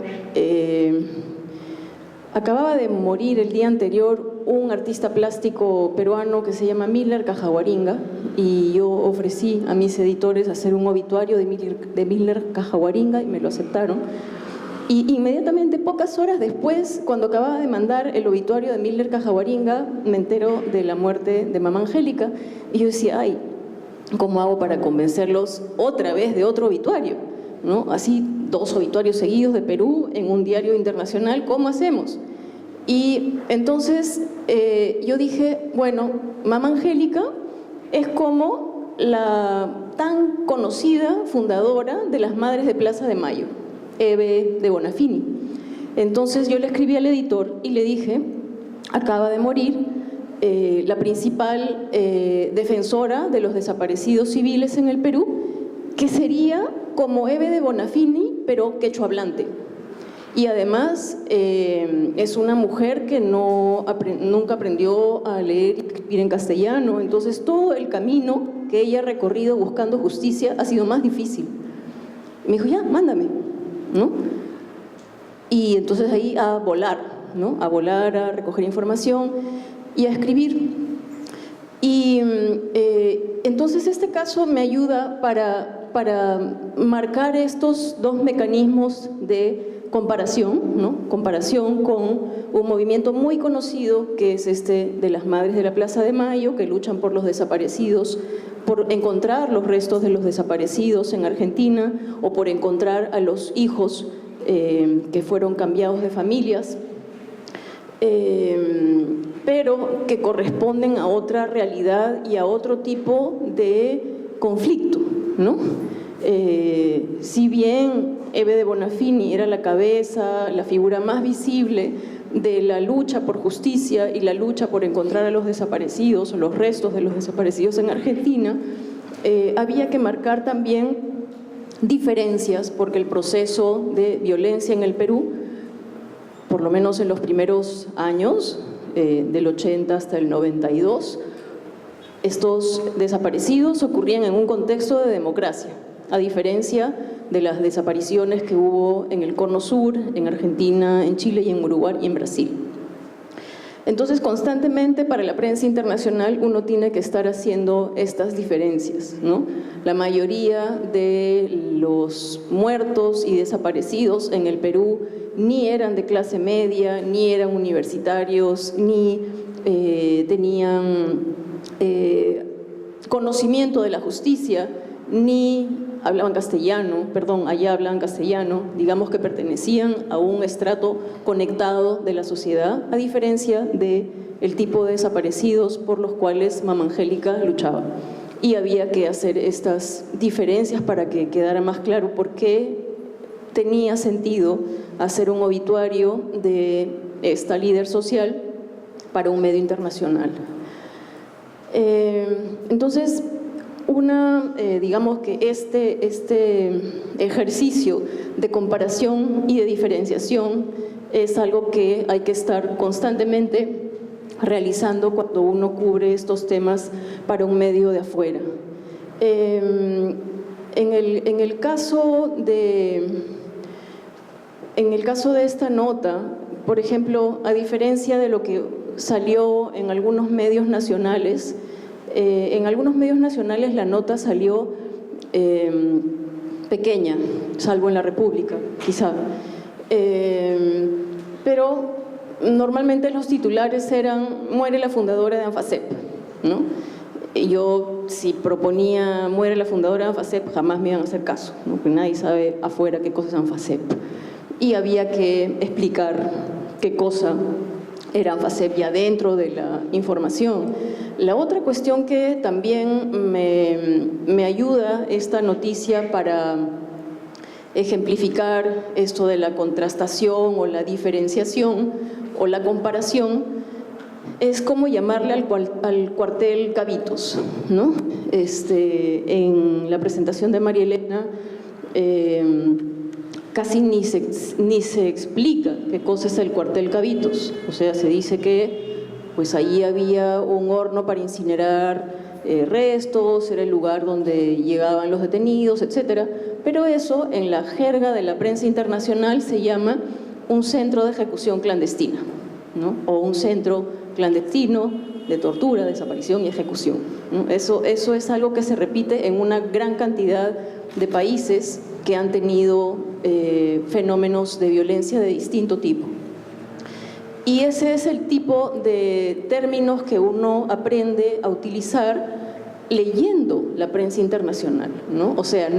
acababa de morir el día anterior un artista plástico peruano que se llama Miller Cajaguaringa, y yo ofrecí a mis editores hacer un obituario de Miller Cajaguaringa y me lo aceptaron. Y inmediatamente, pocas horas después, cuando acababa de mandar el obituario de Miller Cajahuaringa, me entero de la muerte de mamá Angélica, y yo decía, ay, ¿cómo hago para convencerlos otra vez de otro obituario? ¿No? Así, 2 obituarios seguidos de Perú en un diario internacional, ¿cómo hacemos? Y entonces yo dije, bueno, mamá Angélica es como la tan conocida fundadora de las Madres de Plaza de Mayo, Eve de Bonafini. Entonces yo le escribí al editor y le dije, acaba de morir la principal defensora de los desaparecidos civiles en el Perú, que sería como Eve de Bonafini, pero quechua hablante. Y además es una mujer que nunca aprendió a leer y escribir en castellano, entonces todo el camino que ella ha recorrido buscando justicia ha sido más difícil. Me dijo, ya, mándame, ¿no? Y entonces ahí a volar, ¿no? A volar, a recoger información y a escribir. Y entonces este caso me ayuda para marcar estos 2 mecanismos de comparación, ¿no? Comparación con un movimiento muy conocido que es este de las Madres de la Plaza de Mayo, que luchan por los desaparecidos, por encontrar los restos de los desaparecidos en Argentina o por encontrar a los hijos que fueron cambiados de familias, pero que corresponden a otra realidad y a otro tipo de conflicto, ¿no? Si bien Eve de Bonafini era la cabeza, la figura más visible de la lucha por justicia y la lucha por encontrar a los desaparecidos, o los restos de los desaparecidos en Argentina, había que marcar también diferencias, porque el proceso de violencia en el Perú, por lo menos en los primeros años, del 80 hasta el 92, estos desaparecidos ocurrían en un contexto de democracia, a diferencia de las desapariciones que hubo en el Cono Sur, en Argentina, en Chile y en Uruguay y en Brasil. Entonces, constantemente para la prensa internacional uno tiene que estar haciendo estas diferencias, ¿no? La mayoría de los muertos y desaparecidos en el Perú ni eran de clase media, ni eran universitarios, ni tenían conocimiento de la justicia, ni hablaban castellano, allá hablaban castellano, digamos que pertenecían a un estrato conectado de la sociedad, a diferencia del tipo de desaparecidos por los cuales mamá Angélica luchaba. Y había que hacer estas diferencias para que quedara más claro por qué tenía sentido hacer un obituario de esta líder social para un medio internacional. Entonces, digamos que este ejercicio de comparación y de diferenciación es algo que hay que estar constantemente realizando cuando uno cubre estos temas para un medio de afuera. En el caso de esta nota, por ejemplo, a diferencia de lo que salió en algunos medios nacionales, la nota salió pequeña, salvo en La República, quizá. Pero normalmente los titulares eran «Muere la fundadora de ANFACEP», ¿no? Y yo, si proponía «Muere la fundadora de ANFACEP», jamás me iban a hacer caso, ¿no? Porque nadie sabe afuera qué cosa es ANFACEP. Y había que explicar qué cosa era ANFACEP ya dentro de la información. La otra cuestión que también me ayuda esta noticia para ejemplificar esto de la contrastación o la diferenciación o la comparación es cómo llamarle al cuartel Cabitos, ¿no? En la presentación de María Elena casi ni se explica qué cosa es el cuartel Cabitos. O sea, se dice que pues allí había un horno para incinerar restos, era el lugar donde llegaban los detenidos, etc. Pero eso, en la jerga de la prensa internacional, se llama un centro de ejecución clandestina, ¿no? O un centro clandestino de tortura, desaparición y ejecución, ¿no? Eso es algo que se repite en una gran cantidad de países que han tenido fenómenos de violencia de distinto tipo. Y ese es el tipo de términos que uno aprende a utilizar leyendo la prensa internacional, ¿no? O sea,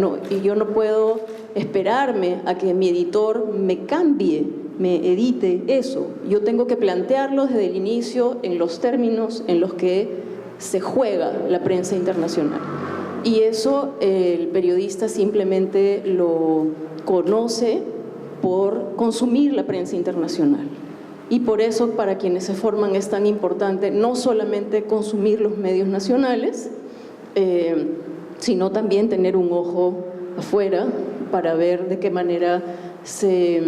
yo no puedo esperarme a que mi editor me cambie, me edite eso. Yo tengo que plantearlo desde el inicio en los términos en los que se juega la prensa internacional. Y eso el periodista simplemente lo conoce por consumir la prensa internacional. Y por eso para quienes se forman es tan importante no solamente consumir los medios nacionales, sino también tener un ojo afuera para ver de qué manera se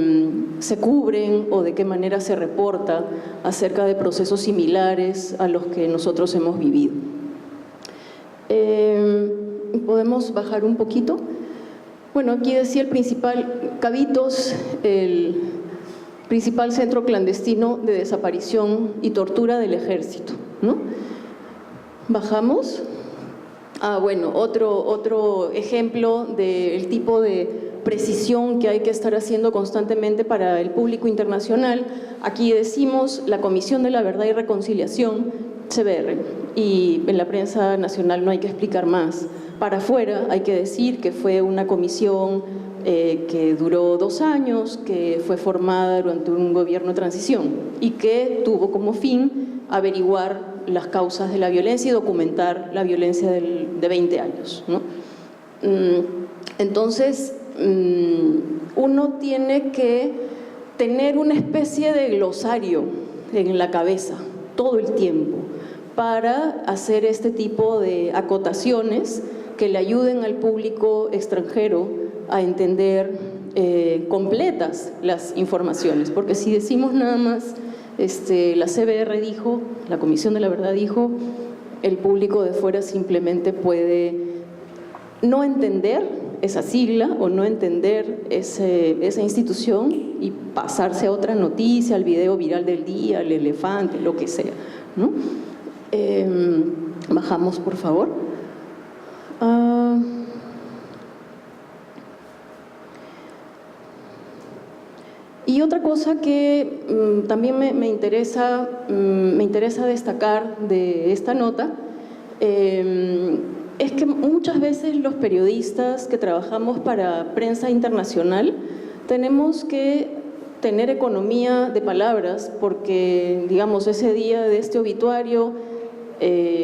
cubren o de qué manera se reporta acerca de procesos similares a los que nosotros hemos vivido. ¿Podemos bajar un poquito? Bueno, aquí decía el principal, Cabitos, el principal centro clandestino de desaparición y tortura del ejército, ¿no? Bajamos. Bueno, otro ejemplo del tipo de precisión que hay que estar haciendo constantemente para el público internacional. Aquí decimos la Comisión de la Verdad y Reconciliación, CBR, y en la prensa nacional no hay que explicar más. Para afuera hay que decir que fue una comisión que duró 2 años, que fue formada durante un gobierno de transición y que tuvo como fin averiguar las causas de la violencia y documentar la violencia de 20 años, ¿no? Entonces, uno tiene que tener una especie de glosario en la cabeza todo el tiempo para hacer este tipo de acotaciones que le ayuden al público extranjero a entender completas las informaciones, porque si decimos nada más la CBR dijo, la Comisión de la Verdad dijo, el público de fuera simplemente puede no entender esa sigla o no entender esa institución y pasarse a otra noticia, al video viral del día, al elefante, lo que sea, ¿no? Bajamos, por favor. Y otra cosa que también me interesa destacar de esta nota es que muchas veces los periodistas que trabajamos para prensa internacional tenemos que tener economía de palabras porque, digamos, ese día de este obituario,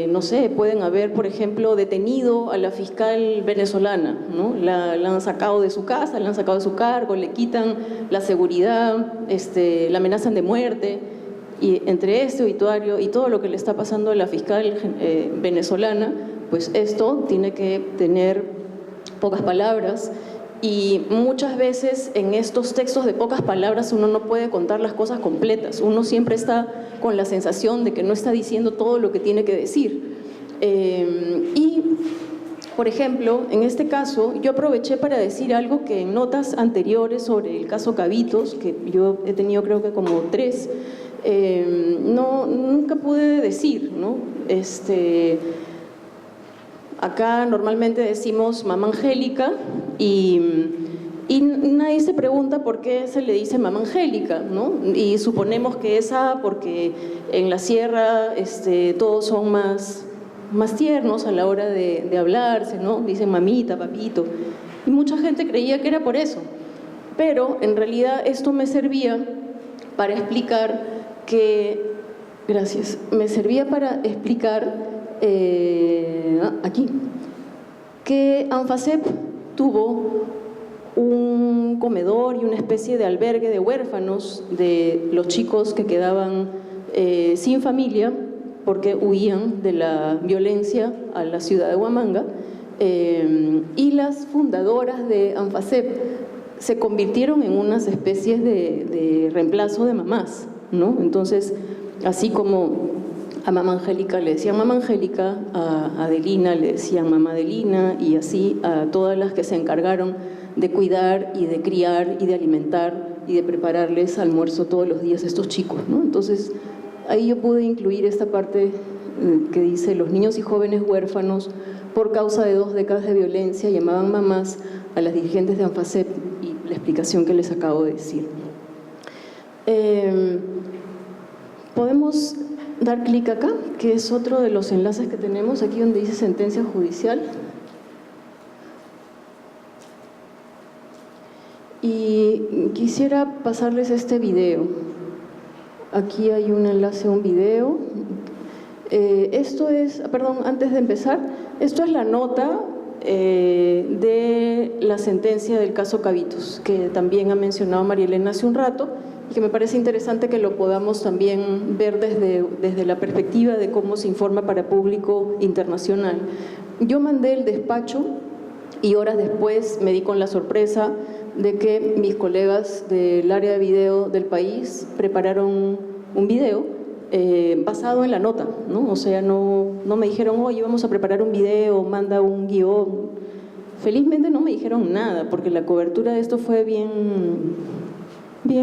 no sé, pueden haber, por ejemplo, detenido a la fiscal venezolana, ¿no? La han sacado de su casa, la han sacado de su cargo, le quitan la seguridad, la amenazan de muerte. Y entre este obituario y todo lo que le está pasando a la fiscal venezolana, pues esto tiene que tener pocas palabras. Y muchas veces en estos textos de pocas palabras uno no puede contar las cosas completas. Uno siempre está con la sensación de que no está diciendo todo lo que tiene que decir. Y, por ejemplo, en este caso, yo aproveché para decir algo que en notas anteriores sobre el caso Cabitos, que yo he tenido creo que como 3, nunca pude decir, ¿no? Acá normalmente decimos mamá Angélica y nadie se pregunta por qué se le dice mamá Angélica, ¿no? Y suponemos que es porque en la sierra todos son más tiernos a la hora de hablarse, ¿no? Dicen mamita, papito. Y mucha gente creía que era por eso. Pero en realidad esto me servía para explicar que ANFACEP tuvo un comedor y una especie de albergue de huérfanos de los chicos que quedaban sin familia porque huían de la violencia a la ciudad de Huamanga, y las fundadoras de ANFACEP se convirtieron en unas especies de reemplazo de mamás, ¿no? Entonces, así como a mamá Angélica le decían mamá Angélica, a Adelina le decían mamá Adelina, y así a todas las que se encargaron de cuidar y de criar y de alimentar y de prepararles almuerzo todos los días a estos chicos, ¿no? Entonces, ahí yo pude incluir esta parte que dice: los niños y jóvenes huérfanos por causa de 2 décadas de violencia llamaban mamás a las dirigentes de ANFACEP y la explicación que les acabo de decir. Podemos dar clic acá, que es otro de los enlaces que tenemos, aquí donde dice sentencia judicial. Y quisiera pasarles este video. Aquí hay un enlace a un video. Esto es, perdón, antes de empezar, esto es la nota de la sentencia del caso Cabitos, que también ha mencionado María Elena hace un rato, y que me parece interesante que lo podamos también ver desde la perspectiva de cómo se informa para público internacional. Yo mandé el despacho y horas después me di con la sorpresa de que mis colegas del área de video del país prepararon un video basado en la nota, ¿no? O sea, no me dijeron, oye, vamos a preparar un video, manda un guión. Felizmente no me dijeron nada, porque la cobertura de esto fue bien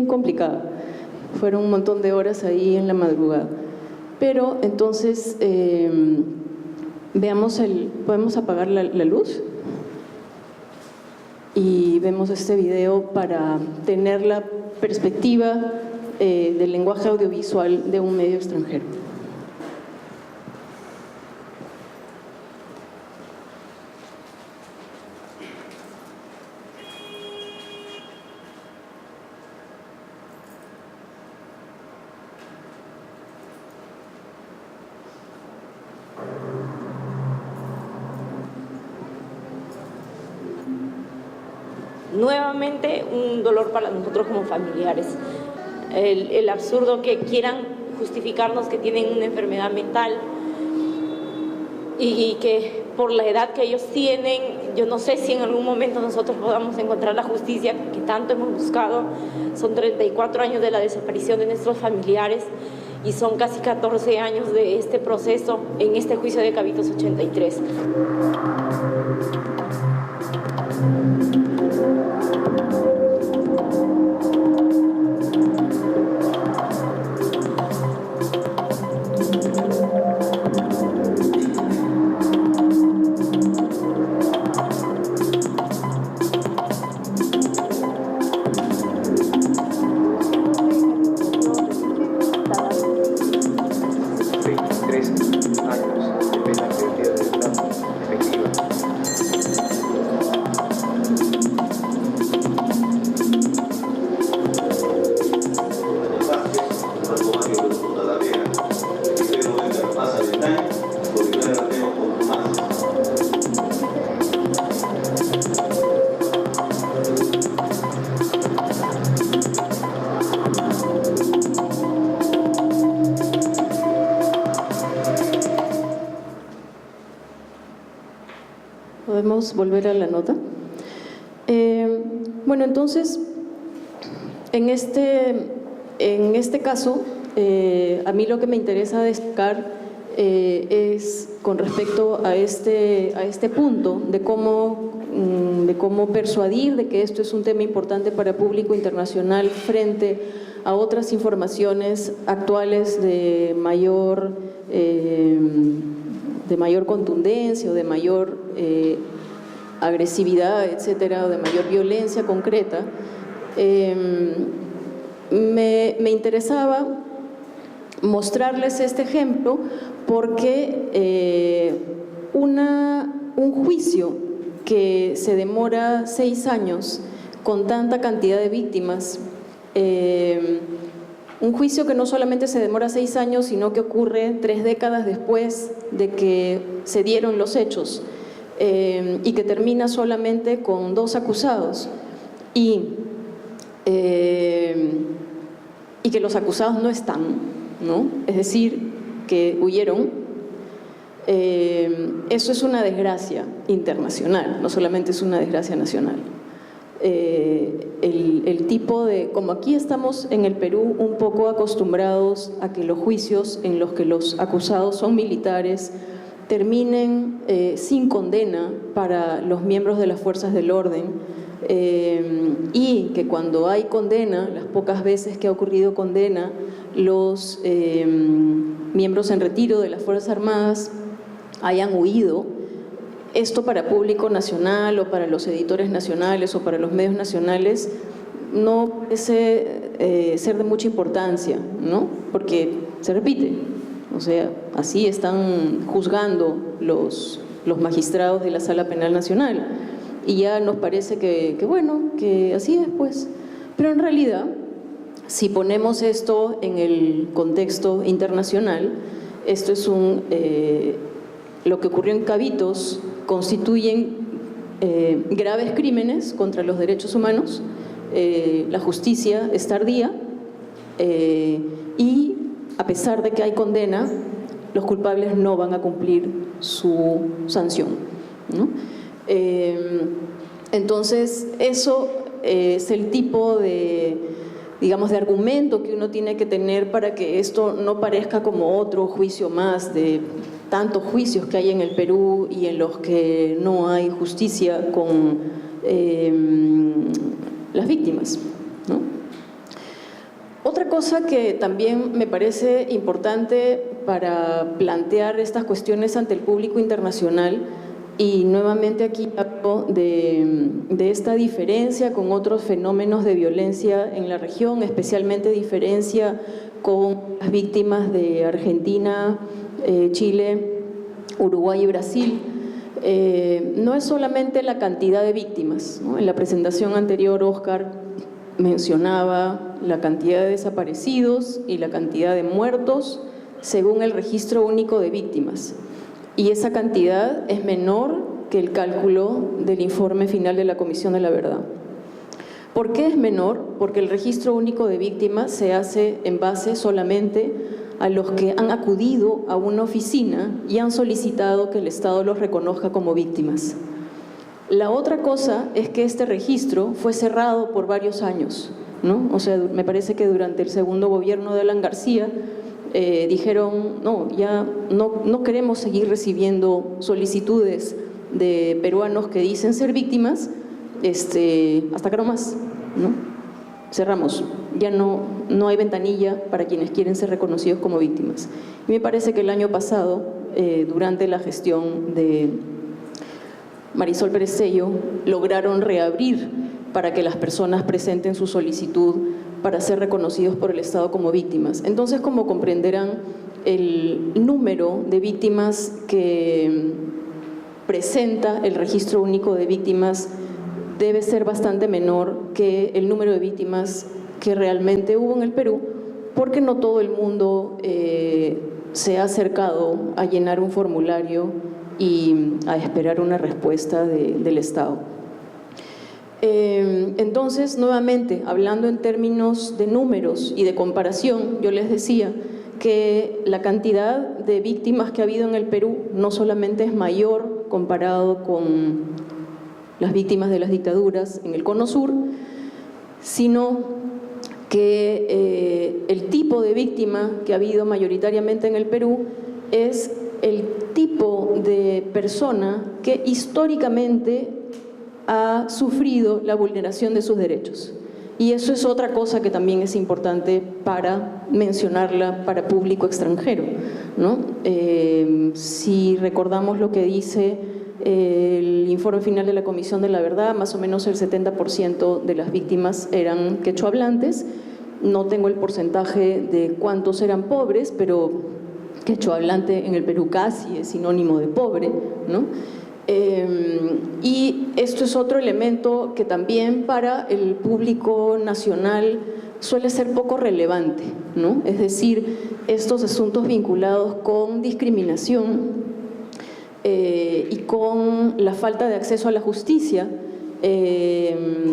complicada. Fueron un montón de horas ahí en la madrugada. Pero entonces, veamos podemos apagar la luz y vemos este video para tener la perspectiva del lenguaje audiovisual de un medio extranjero. Nuevamente un dolor para nosotros como familiares. El absurdo que quieran justificarnos que tienen una enfermedad mental y que por la edad que ellos tienen, yo no sé si en algún momento nosotros podamos encontrar la justicia que tanto hemos buscado. Son 34 años de la desaparición de nuestros familiares y son casi 14 años de este proceso en este juicio de Cabitos 83. ¿Podemos volver a la nota? Bueno, entonces, en este caso, a mí lo que me interesa destacar es con respecto a este punto de cómo persuadir de que esto es un tema importante para público internacional frente a otras informaciones actuales de mayor contundencia o de mayor agresividad, etcétera, o de mayor violencia concreta. Me interesaba mostrarles este ejemplo porque un juicio que se demora 6 años con tanta cantidad de víctimas, un juicio que no solamente se demora 6 años, sino que ocurre 3 décadas después de que se dieron los hechos, y que termina solamente con 2 acusados y que los acusados no están, ¿no? Es decir, que huyeron. Eso es una desgracia internacional, no solamente es una desgracia nacional. El tipo de, como aquí estamos en el Perú un poco acostumbrados a que los juicios en los que los acusados son militares terminen sin condena para los miembros de las fuerzas del orden, y que cuando hay condena, las pocas veces que ha ocurrido condena, los miembros en retiro de las Fuerzas Armadas hayan huido. esto para público nacional o para los editores nacionales o para los medios nacionales no parece ser de mucha importancia, ¿no? Porque se repite, o sea, así están juzgando los magistrados de la Sala Penal Nacional y ya nos parece que bueno, que así es, pues. Pero en realidad, si ponemos esto en el contexto internacional, esto es lo que ocurrió en Cabitos constituyen graves crímenes contra los derechos humanos, la justicia es tardía y a pesar de que hay condena, los culpables no van a cumplir su sanción, ¿no? Entonces, eso es el tipo de, digamos, de argumento que uno tiene que tener para que esto no parezca como otro juicio más de tantos juicios que hay en el Perú y en los que no hay justicia con las víctimas, ¿no? Otra cosa que también me parece importante para plantear estas cuestiones ante el público internacional, y nuevamente aquí hablo de esta diferencia con otros fenómenos de violencia en la región, especialmente diferencia con las víctimas de Argentina, Chile, Uruguay y Brasil. No es solamente la cantidad de víctimas, ¿no? En la presentación anterior, Oscar mencionaba la cantidad de desaparecidos y la cantidad de muertos según el Registro Único de Víctimas. Y esa cantidad es menor que el cálculo del informe final de la Comisión de la Verdad. ¿Por qué es menor? Porque el Registro Único de Víctimas se hace en base solamente a los que han acudido a una oficina y han solicitado que el Estado los reconozca como víctimas. La otra cosa es que este registro fue cerrado por varios años, ¿no? O sea, me parece que durante el segundo gobierno de Alan García dijeron, no, ya no queremos seguir recibiendo solicitudes de peruanos que dicen ser víctimas, hasta acá nomás, ¿no? Cerramos, ya no hay ventanilla para quienes quieren ser reconocidos como víctimas. Y me parece que el año pasado, durante la gestión de Marisol Pérez Sello, lograron reabrir para que las personas presenten su solicitud para ser reconocidos por el Estado como víctimas. Entonces, como comprenderán, el número de víctimas que presenta el Registro Único de Víctimas debe ser bastante menor que el número de víctimas que realmente hubo en el Perú, porque no todo el mundo se ha acercado a llenar un formulario y a esperar una respuesta del Estado. Entonces, nuevamente, hablando en términos de números y de comparación, yo les decía que la cantidad de víctimas que ha habido en el Perú no solamente es mayor comparado con las víctimas de las dictaduras en el Cono Sur, sino que el tipo de víctima que ha habido mayoritariamente en el Perú es el tipo de persona que históricamente ha sufrido la vulneración de sus derechos. Y eso es otra cosa que también es importante para mencionarla para público extranjero, ¿no? Si recordamos lo que dice el informe final de la Comisión de la Verdad, más o menos el 70% de las víctimas eran quechohablantes. No tengo el porcentaje de cuántos eran pobres, pero quechohablante en el Perú casi es sinónimo de pobre, ¿no? Y esto es otro elemento que también para el público nacional suele ser poco relevante, ¿no? Es decir, estos asuntos vinculados con discriminación y con la falta de acceso a la justicia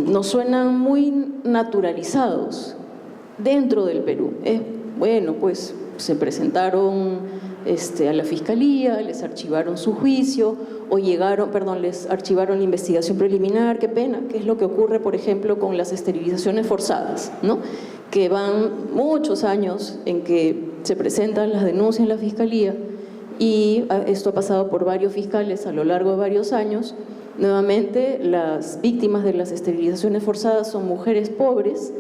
nos suenan muy naturalizados dentro del Perú. Bueno, pues se presentaron a la Fiscalía, les archivaron su juicio o les archivaron la investigación preliminar, qué pena, que es lo que ocurre, por ejemplo, con las esterilizaciones forzadas, ¿no? Que van muchos años en que se presentan las denuncias en la Fiscalía y esto ha pasado por varios fiscales a lo largo de varios años. Nuevamente, las víctimas de las esterilizaciones forzadas son mujeres pobres,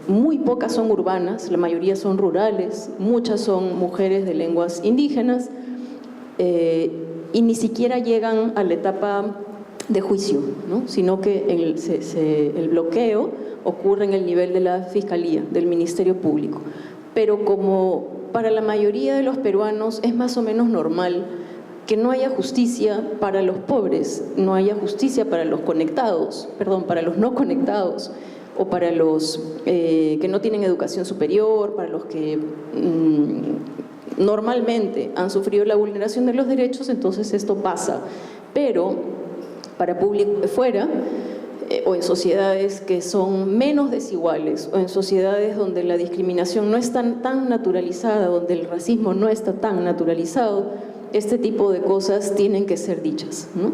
muy pocas son urbanas, la mayoría son rurales, muchas son mujeres de lenguas indígenas y ni siquiera llegan a la etapa de juicio, ¿no? Sino que el bloqueo ocurre en el nivel de la Fiscalía, del Ministerio Público. Pero como para la mayoría de los peruanos es más o menos normal que no haya justicia para los pobres, no haya justicia para los conectados, perdón, para los no conectados, o para los que no tienen educación superior, para los que normalmente han sufrido la vulneración de los derechos, entonces esto pasa. Pero para público de fuera, o en sociedades que son menos desiguales, o en sociedades donde la discriminación no está tan naturalizada, donde el racismo no está tan naturalizado, este tipo de cosas tienen que ser dichas, ¿no?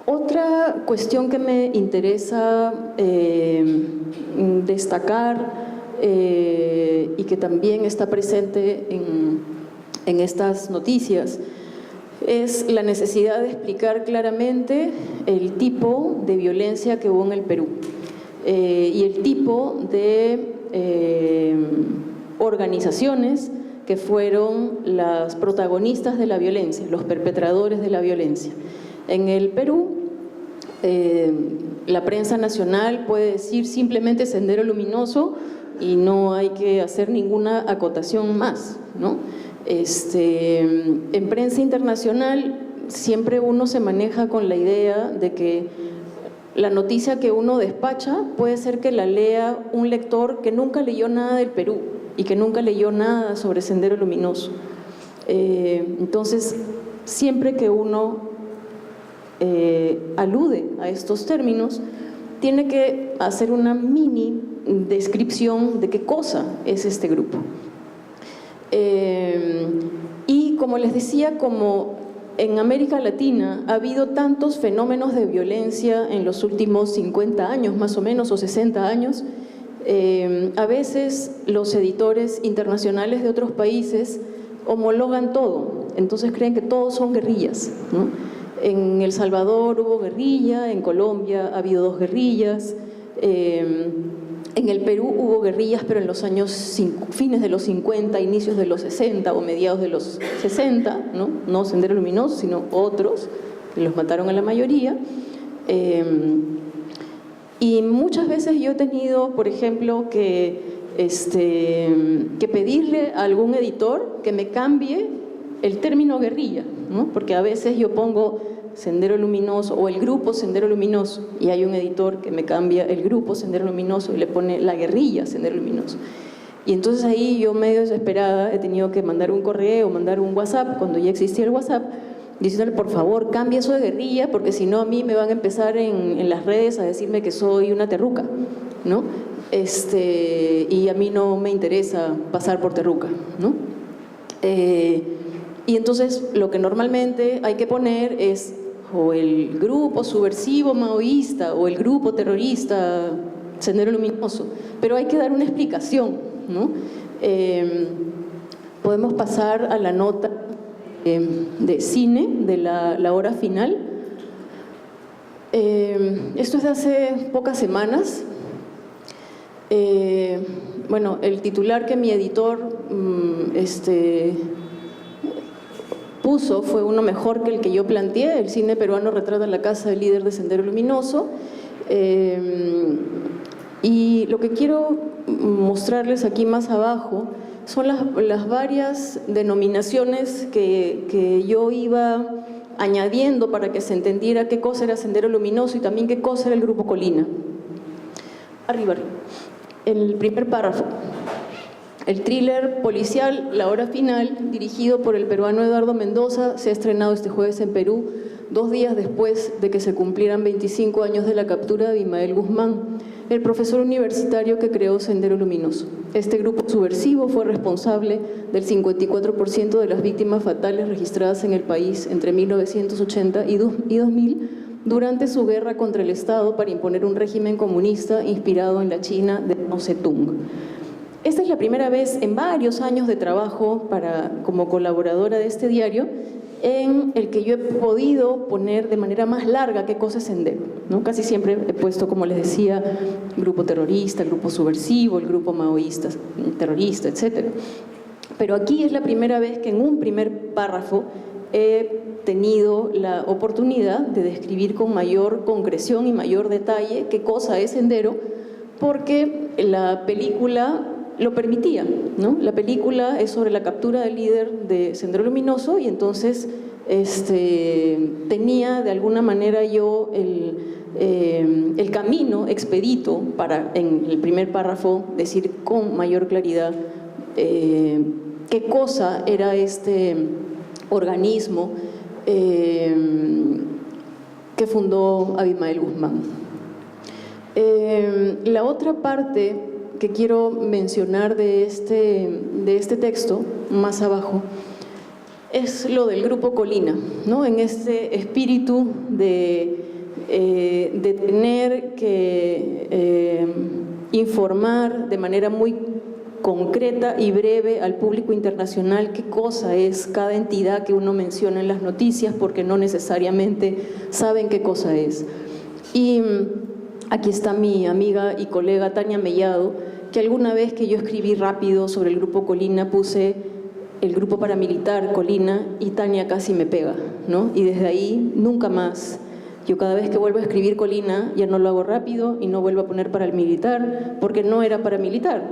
Otra cuestión que me interesa destacar y que también está presente en estas noticias es la necesidad de explicar claramente el tipo de violencia que hubo en el Perú y el tipo de organizaciones que fueron las protagonistas de la violencia, los perpetradores de la violencia. En el Perú, la prensa nacional puede decir simplemente Sendero Luminoso y no hay que hacer ninguna acotación más, ¿no? En prensa internacional siempre uno se maneja con la idea de que la noticia que uno despacha puede ser que la lea un lector que nunca leyó nada del Perú y que nunca leyó nada sobre Sendero Luminoso. Entonces, siempre que uno alude a estos términos, tiene que hacer una mini descripción de qué cosa es este grupo. Y como les decía, como en América Latina ha habido tantos fenómenos de violencia en los últimos 50 años más o menos, o 60 años, a veces los editores internacionales de otros países homologan todo, entonces creen que todos son guerrillas, ¿no? En El Salvador hubo guerrilla, en Colombia ha habido 2 guerrillas, en el Perú hubo guerrillas, pero en los años fines de los 50, inicios de los 60 o mediados de los 60, ¿no? No Sendero Luminoso, sino otros, que los mataron a la mayoría. Y muchas veces yo he tenido, por ejemplo, que pedirle a algún editor que me cambie el término guerrilla, ¿no? Porque a veces yo pongo Sendero Luminoso o el grupo Sendero Luminoso y hay un editor que me cambia el grupo Sendero Luminoso y le pone la guerrilla Sendero Luminoso. Y entonces ahí yo medio desesperada he tenido que mandar un correo, mandar un WhatsApp, cuando ya existía el WhatsApp, diciéndole por favor cambie eso de guerrilla porque si no a mí me van a empezar en las redes a decirme que soy una terruca, ¿no? Y a mí no me interesa pasar por terruca, ¿no? Y entonces lo que normalmente hay que poner es o el grupo subversivo maoísta o el grupo terrorista Sendero Luminoso, pero hay que dar una explicación, ¿no? Podemos pasar a la nota de cine de la hora final. Esto es de hace pocas semanas. Bueno, el titular que mi editor puso fue uno mejor que el que yo planteé. El cine peruano retrata la casa del líder de Sendero Luminoso. Y lo que quiero mostrarles aquí más abajo son las varias denominaciones que yo iba añadiendo para que se entendiera qué cosa era Sendero Luminoso y también qué cosa era el Grupo Colina. Arriba. El primer párrafo. El thriller policial La Hora Final, dirigido por el peruano Eduardo Mendoza, se ha estrenado este jueves en Perú, 2 días después de que se cumplieran 25 años de la captura de Abimael Guzmán, el profesor universitario que creó Sendero Luminoso. Este grupo subversivo fue responsable del 54% de las víctimas fatales registradas en el país entre 1980 y 2000 durante su guerra contra el Estado para imponer un régimen comunista inspirado en la China de Mao Zedong. Esta es la primera vez en varios años de trabajo como colaboradora de este diario en el que yo he podido poner de manera más larga qué cosa es Sendero, ¿no? Casi siempre he puesto, como les decía, grupo terrorista, grupo subversivo, el grupo maoísta, terrorista, etc. Pero aquí es la primera vez que en un primer párrafo he tenido la oportunidad de describir con mayor concreción y mayor detalle qué cosa es Sendero, porque la película lo permitía, ¿no? La película es sobre la captura del líder de Sendero Luminoso y entonces tenía de alguna manera yo el camino expedito para en el primer párrafo decir con mayor claridad qué cosa era este organismo que fundó Abimael Guzmán. La otra parte que quiero mencionar de este texto, más abajo, es lo del Grupo Colina, ¿no? En este espíritu de tener que informar de manera muy concreta y breve al público internacional qué cosa es cada entidad que uno menciona en las noticias, porque no necesariamente saben qué cosa es. Y aquí está mi amiga y colega Tania Mellado, que alguna vez que yo escribí rápido sobre el Grupo Colina puse el grupo paramilitar Colina y Tania casi me pega, ¿no? Y desde ahí nunca más. Yo cada vez que vuelvo a escribir Colina ya no lo hago rápido y no vuelvo a poner paramilitar porque no era paramilitar.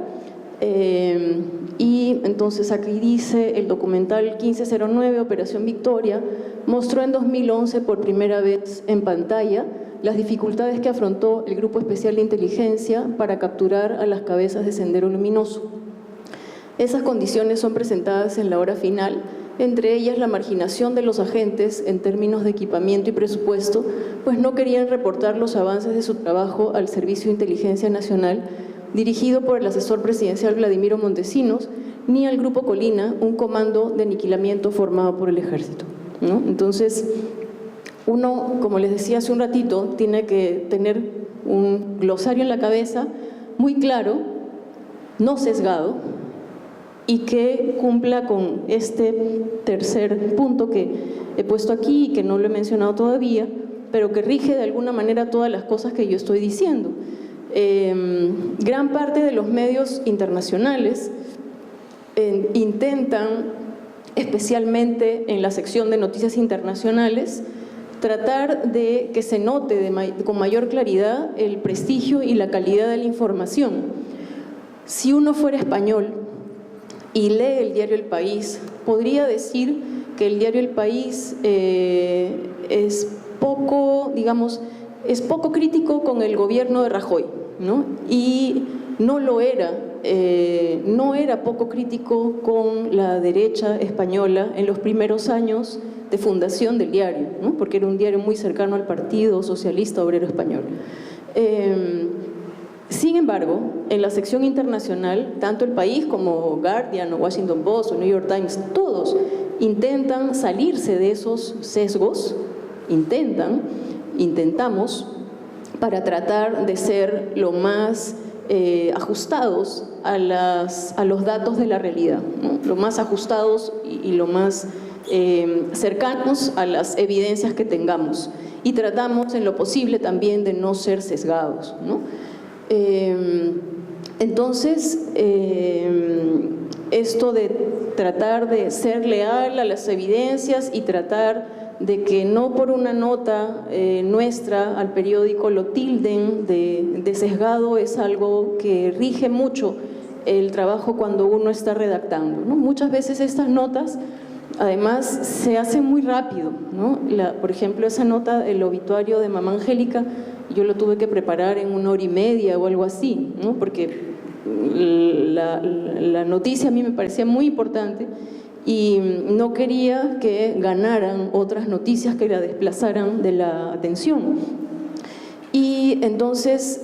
Y entonces aquí dice el documental 1509, Operación Victoria, mostró en 2011 por primera vez en pantalla las dificultades que afrontó el Grupo Especial de Inteligencia para capturar a las cabezas de Sendero Luminoso. Esas condiciones son presentadas en la hora final, entre ellas la marginación de los agentes en términos de equipamiento y presupuesto, pues no querían reportar los avances de su trabajo al Servicio de Inteligencia Nacional, dirigido por el asesor presidencial Vladimiro Montesinos, ni al Grupo Colina, un comando de aniquilamiento formado por el ejército, ¿no? Entonces, uno, como les decía hace un ratito, tiene que tener un glosario en la cabeza muy claro, no sesgado, y que cumpla con este tercer punto que he puesto aquí y que no lo he mencionado todavía, pero que rige de alguna manera todas las cosas que yo estoy diciendo. Gran parte de los medios internacionales intentan, especialmente en la sección de noticias internacionales, tratar de que se note con mayor claridad el prestigio y la calidad de la información. Si uno fuera español y lee el diario El País, podría decir que el diario El País es poco, digamos, es poco crítico con el gobierno de Rajoy, ¿no? Y no lo era, no era poco crítico con la derecha española en los primeros años de fundación del diario, ¿no? Porque era un diario muy cercano al Partido Socialista Obrero Español. Sin embargo, en la sección internacional, tanto El País como Guardian o Washington Post o New York Times, todos intentan salirse de esos sesgos, intentamos, para tratar de ser lo más ajustados a los datos de la realidad, ¿no? Lo más ajustados y lo más cercanos a las evidencias que tengamos. Y tratamos en lo posible también de no ser sesgados, ¿no? Entonces, esto de tratar de ser leal a las evidencias y tratar de que no por una nota nuestra al periódico lo tilden de sesgado es algo que rige mucho el trabajo cuando uno está redactando, ¿no? Muchas veces estas notas además se hacen muy rápido, ¿no? Por ejemplo, esa nota, el obituario de Mamá Angélica, yo lo tuve que preparar en 1 hora y media o algo así, ¿no? Porque la noticia a mí me parecía muy importante y no quería que ganaran otras noticias que la desplazaran de la atención. Y entonces,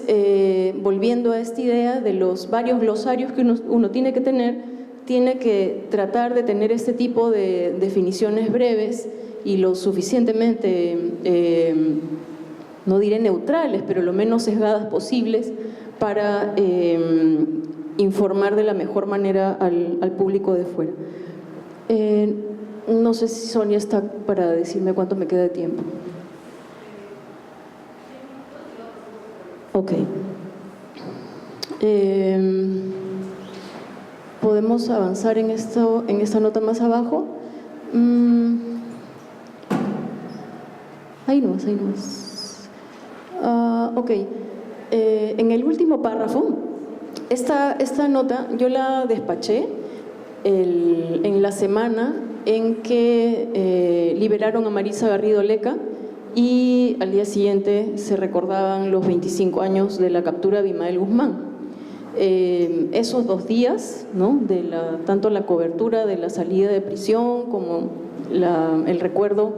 volviendo a esta idea de los varios glosarios que uno tiene que tener, tiene que tratar de tener este tipo de definiciones breves y lo suficientemente, no diré neutrales, pero lo menos sesgadas posibles para informar de la mejor manera al público de fuera. No sé si Sonia está para decirme cuánto me queda de tiempo. Ok. ¿Podemos avanzar en esta nota más abajo? Ahí no es. Ok. En el último párrafo, esta nota yo la despaché en la semana en que liberaron a Marisa Garrido Leca y al día siguiente se recordaban los 25 años de la captura de Abimael Guzmán. Esos 2 días, ¿no?, tanto la cobertura de la salida de prisión como el recuerdo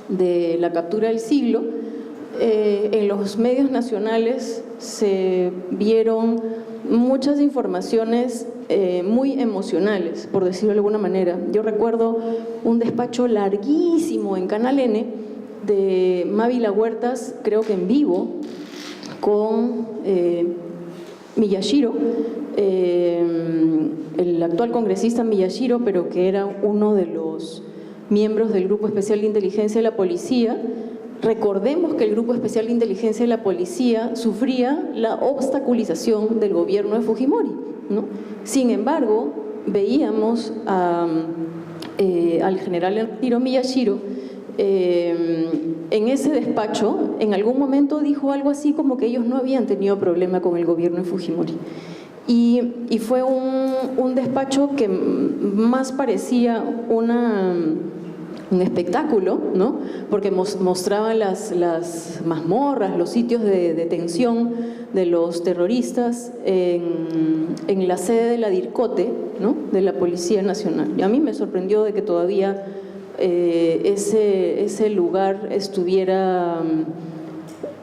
de la captura del siglo, en los medios nacionales se vieron muchas informaciones muy emocionales, por decirlo de alguna manera. Yo recuerdo un despacho larguísimo en Canal N de Mávila Huertas, creo que en vivo, con Miyashiro, el actual congresista Miyashiro, pero que era uno de los miembros del Grupo Especial de Inteligencia de la Policía. Recordemos que el Grupo Especial de Inteligencia de la Policía sufría la obstaculización del gobierno de Fujimori, ¿no? Sin embargo, veíamos al general Hiro Miyashiro en ese despacho. En algún momento dijo algo así como que ellos no habían tenido problema con el gobierno de Fujimori. Y fue un despacho que más parecía un espectáculo, ¿no?, porque mostraban las mazmorras, los sitios de detención de los terroristas en la sede de la DIRCOTE, ¿no?, de la Policía Nacional. Y a mí me sorprendió de que todavía ese lugar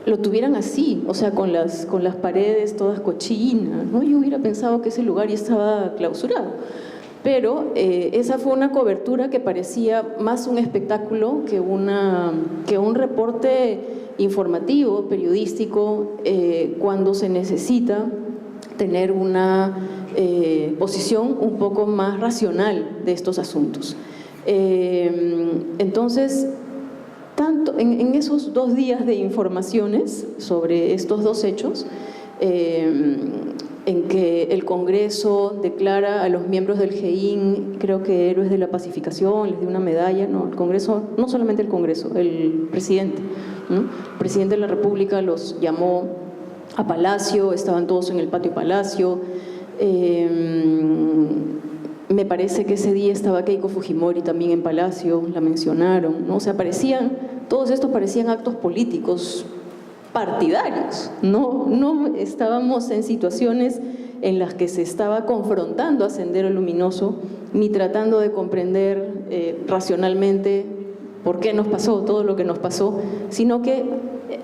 lo tuvieran así, o sea, con las paredes todas cochinas, ¿no? Yo hubiera pensado que ese lugar ya estaba clausurado. Pero esa fue una cobertura que parecía más un espectáculo que un reporte informativo, periodístico, cuando se necesita tener una posición un poco más racional de estos asuntos. Entonces, tanto en esos 2 días de informaciones sobre estos 2 hechos, en que el Congreso declara a los miembros del GEIN, creo que héroes de la pacificación, les dio una medalla, no, el Congreso, no solamente el Congreso, el presidente, ¿no? El presidente de la República los llamó a Palacio, estaban todos en el patio Palacio. Me parece que ese día estaba Keiko Fujimori también en Palacio, la mencionaron, ¿no? O sea, todos estos parecían actos políticos partidarios, no estábamos en situaciones en las que se estaba confrontando a Sendero Luminoso, ni tratando de comprender racionalmente por qué nos pasó todo lo que nos pasó, sino que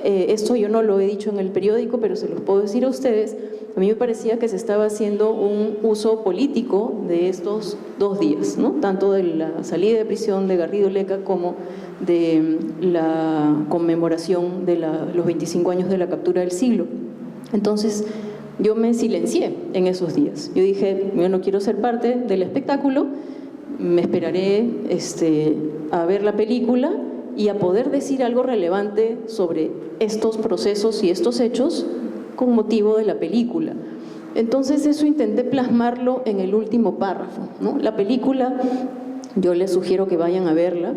esto yo no lo he dicho en el periódico, pero se los puedo decir a ustedes. A mí me parecía que se estaba haciendo un uso político de estos 2 días, ¿no?, tanto de la salida de prisión de Garrido Leca como de la conmemoración de los 25 años de la captura del siglo. Entonces, yo me silencié en esos días. Yo dije, yo no quiero ser parte del espectáculo, me esperaré a ver la película y a poder decir algo relevante sobre estos procesos y estos hechos con motivo de la película. Entonces eso intenté plasmarlo en el último párrafo, ¿no? La película, yo les sugiero que vayan a verla.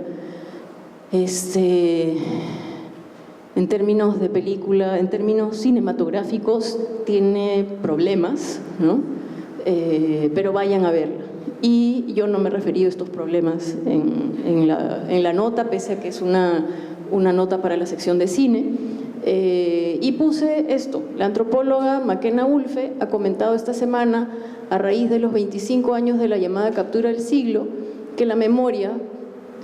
En términos de película, en términos cinematográficos, tiene problemas, ¿no? Pero vayan a verla. Y yo no me he referido a estos problemas en la nota, pese a que es una nota para la sección de cine. Y puse esto: la antropóloga Makena Ulfe ha comentado esta semana, a raíz de los 25 años de la llamada captura del siglo, que la memoria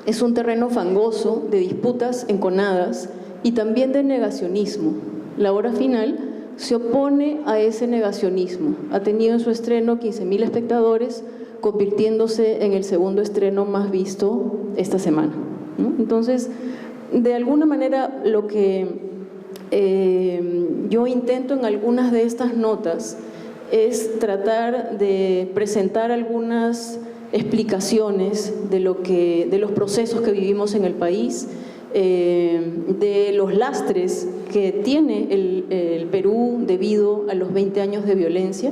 es un terreno fangoso de disputas enconadas y también de negacionismo. La hora final se opone a ese negacionismo. Ha tenido en su estreno 15.000 espectadores, convirtiéndose en el segundo estreno más visto esta semana, ¿no? Entonces, de alguna manera, lo que yo intento en algunas de estas notas es tratar de presentar algunas explicaciones de los procesos que vivimos en el país, de los lastres que tiene el Perú debido a los 20 años de violencia,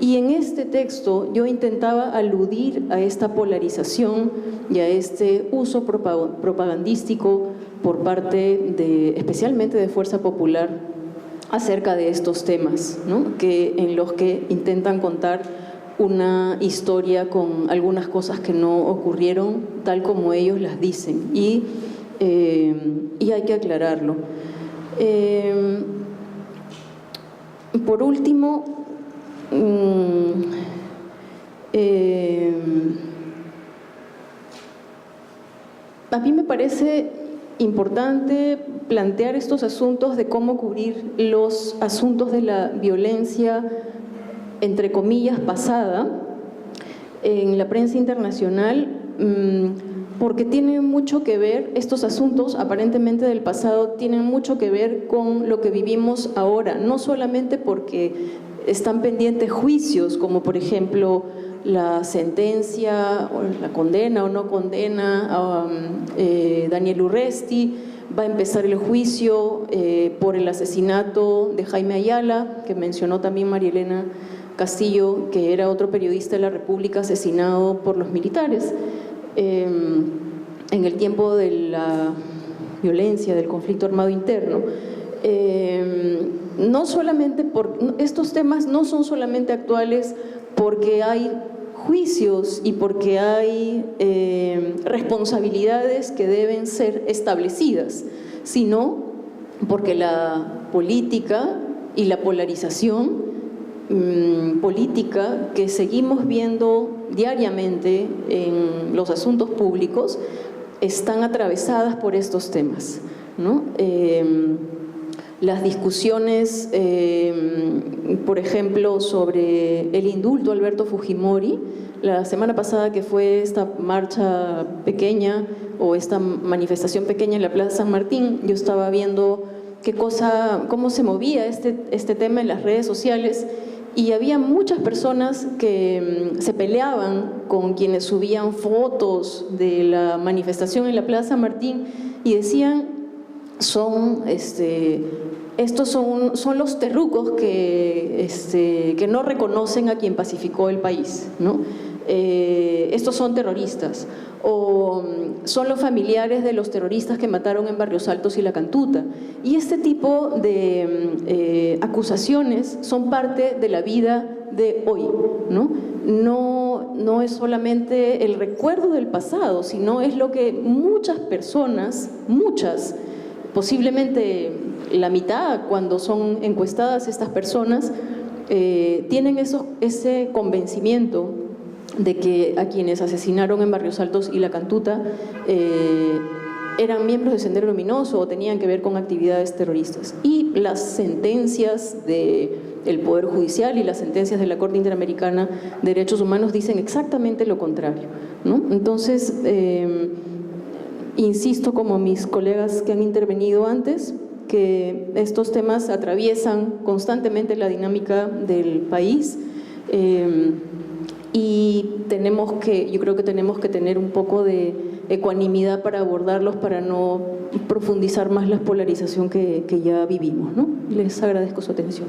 Y en este texto yo intentaba aludir a esta polarización y a este uso propagandístico por parte especialmente de Fuerza Popular acerca de estos temas, ¿no? En los que intentan contar una historia con algunas cosas que no ocurrieron tal como ellos las dicen, y hay que aclararlo. Por último, a mí me parece importante plantear estos asuntos de cómo cubrir los asuntos de la violencia, entre comillas, pasada, en la prensa internacional, porque tienen mucho que ver, estos asuntos aparentemente del pasado, tienen mucho que ver con lo que vivimos ahora, no solamente porque están pendientes juicios, como por ejemplo la sentencia, o la condena o no condena a Daniel Urresti. Va a empezar el juicio por el asesinato de Jaime Ayala, que mencionó también María Elena Castillo, que era otro periodista de la República asesinado por los militares en el tiempo de la violencia, del conflicto armado interno. No solamente estos temas no son solamente actuales porque hay juicios y porque hay responsabilidades que deben ser establecidas, sino porque la política y la polarización política que seguimos viendo diariamente en los asuntos públicos están atravesadas por estos temas, ¿no? Las discusiones, por ejemplo, sobre el indulto a Alberto Fujimori, la semana pasada que fue esta marcha pequeña o esta manifestación pequeña en la Plaza San Martín, yo estaba viendo cómo se movía este tema en las redes sociales, y había muchas personas que se peleaban con quienes subían fotos de la manifestación en la Plaza San Martín y decían: estos son los terrucos que no reconocen a quien pacificó el país, ¿no? Estos son terroristas, o son los familiares de los terroristas que mataron en Barrios Altos y La Cantuta. Y este tipo de acusaciones son parte de la vida de hoy, ¿no? No es solamente el recuerdo del pasado, sino es lo que muchas personas, posiblemente la mitad, cuando son encuestadas estas personas, tienen ese convencimiento de que a quienes asesinaron en Barrios Altos y La Cantuta eran miembros de Sendero Luminoso o tenían que ver con actividades terroristas. Y las sentencias del Poder Judicial y las sentencias de la Corte Interamericana de Derechos Humanos dicen exactamente lo contrario, ¿no? Entonces, insisto, como mis colegas que han intervenido antes, que estos temas atraviesan constantemente la dinámica del país, y yo creo que tenemos que tener un poco de ecuanimidad para abordarlos, para no profundizar más la polarización que ya vivimos, ¿no? Les agradezco su atención.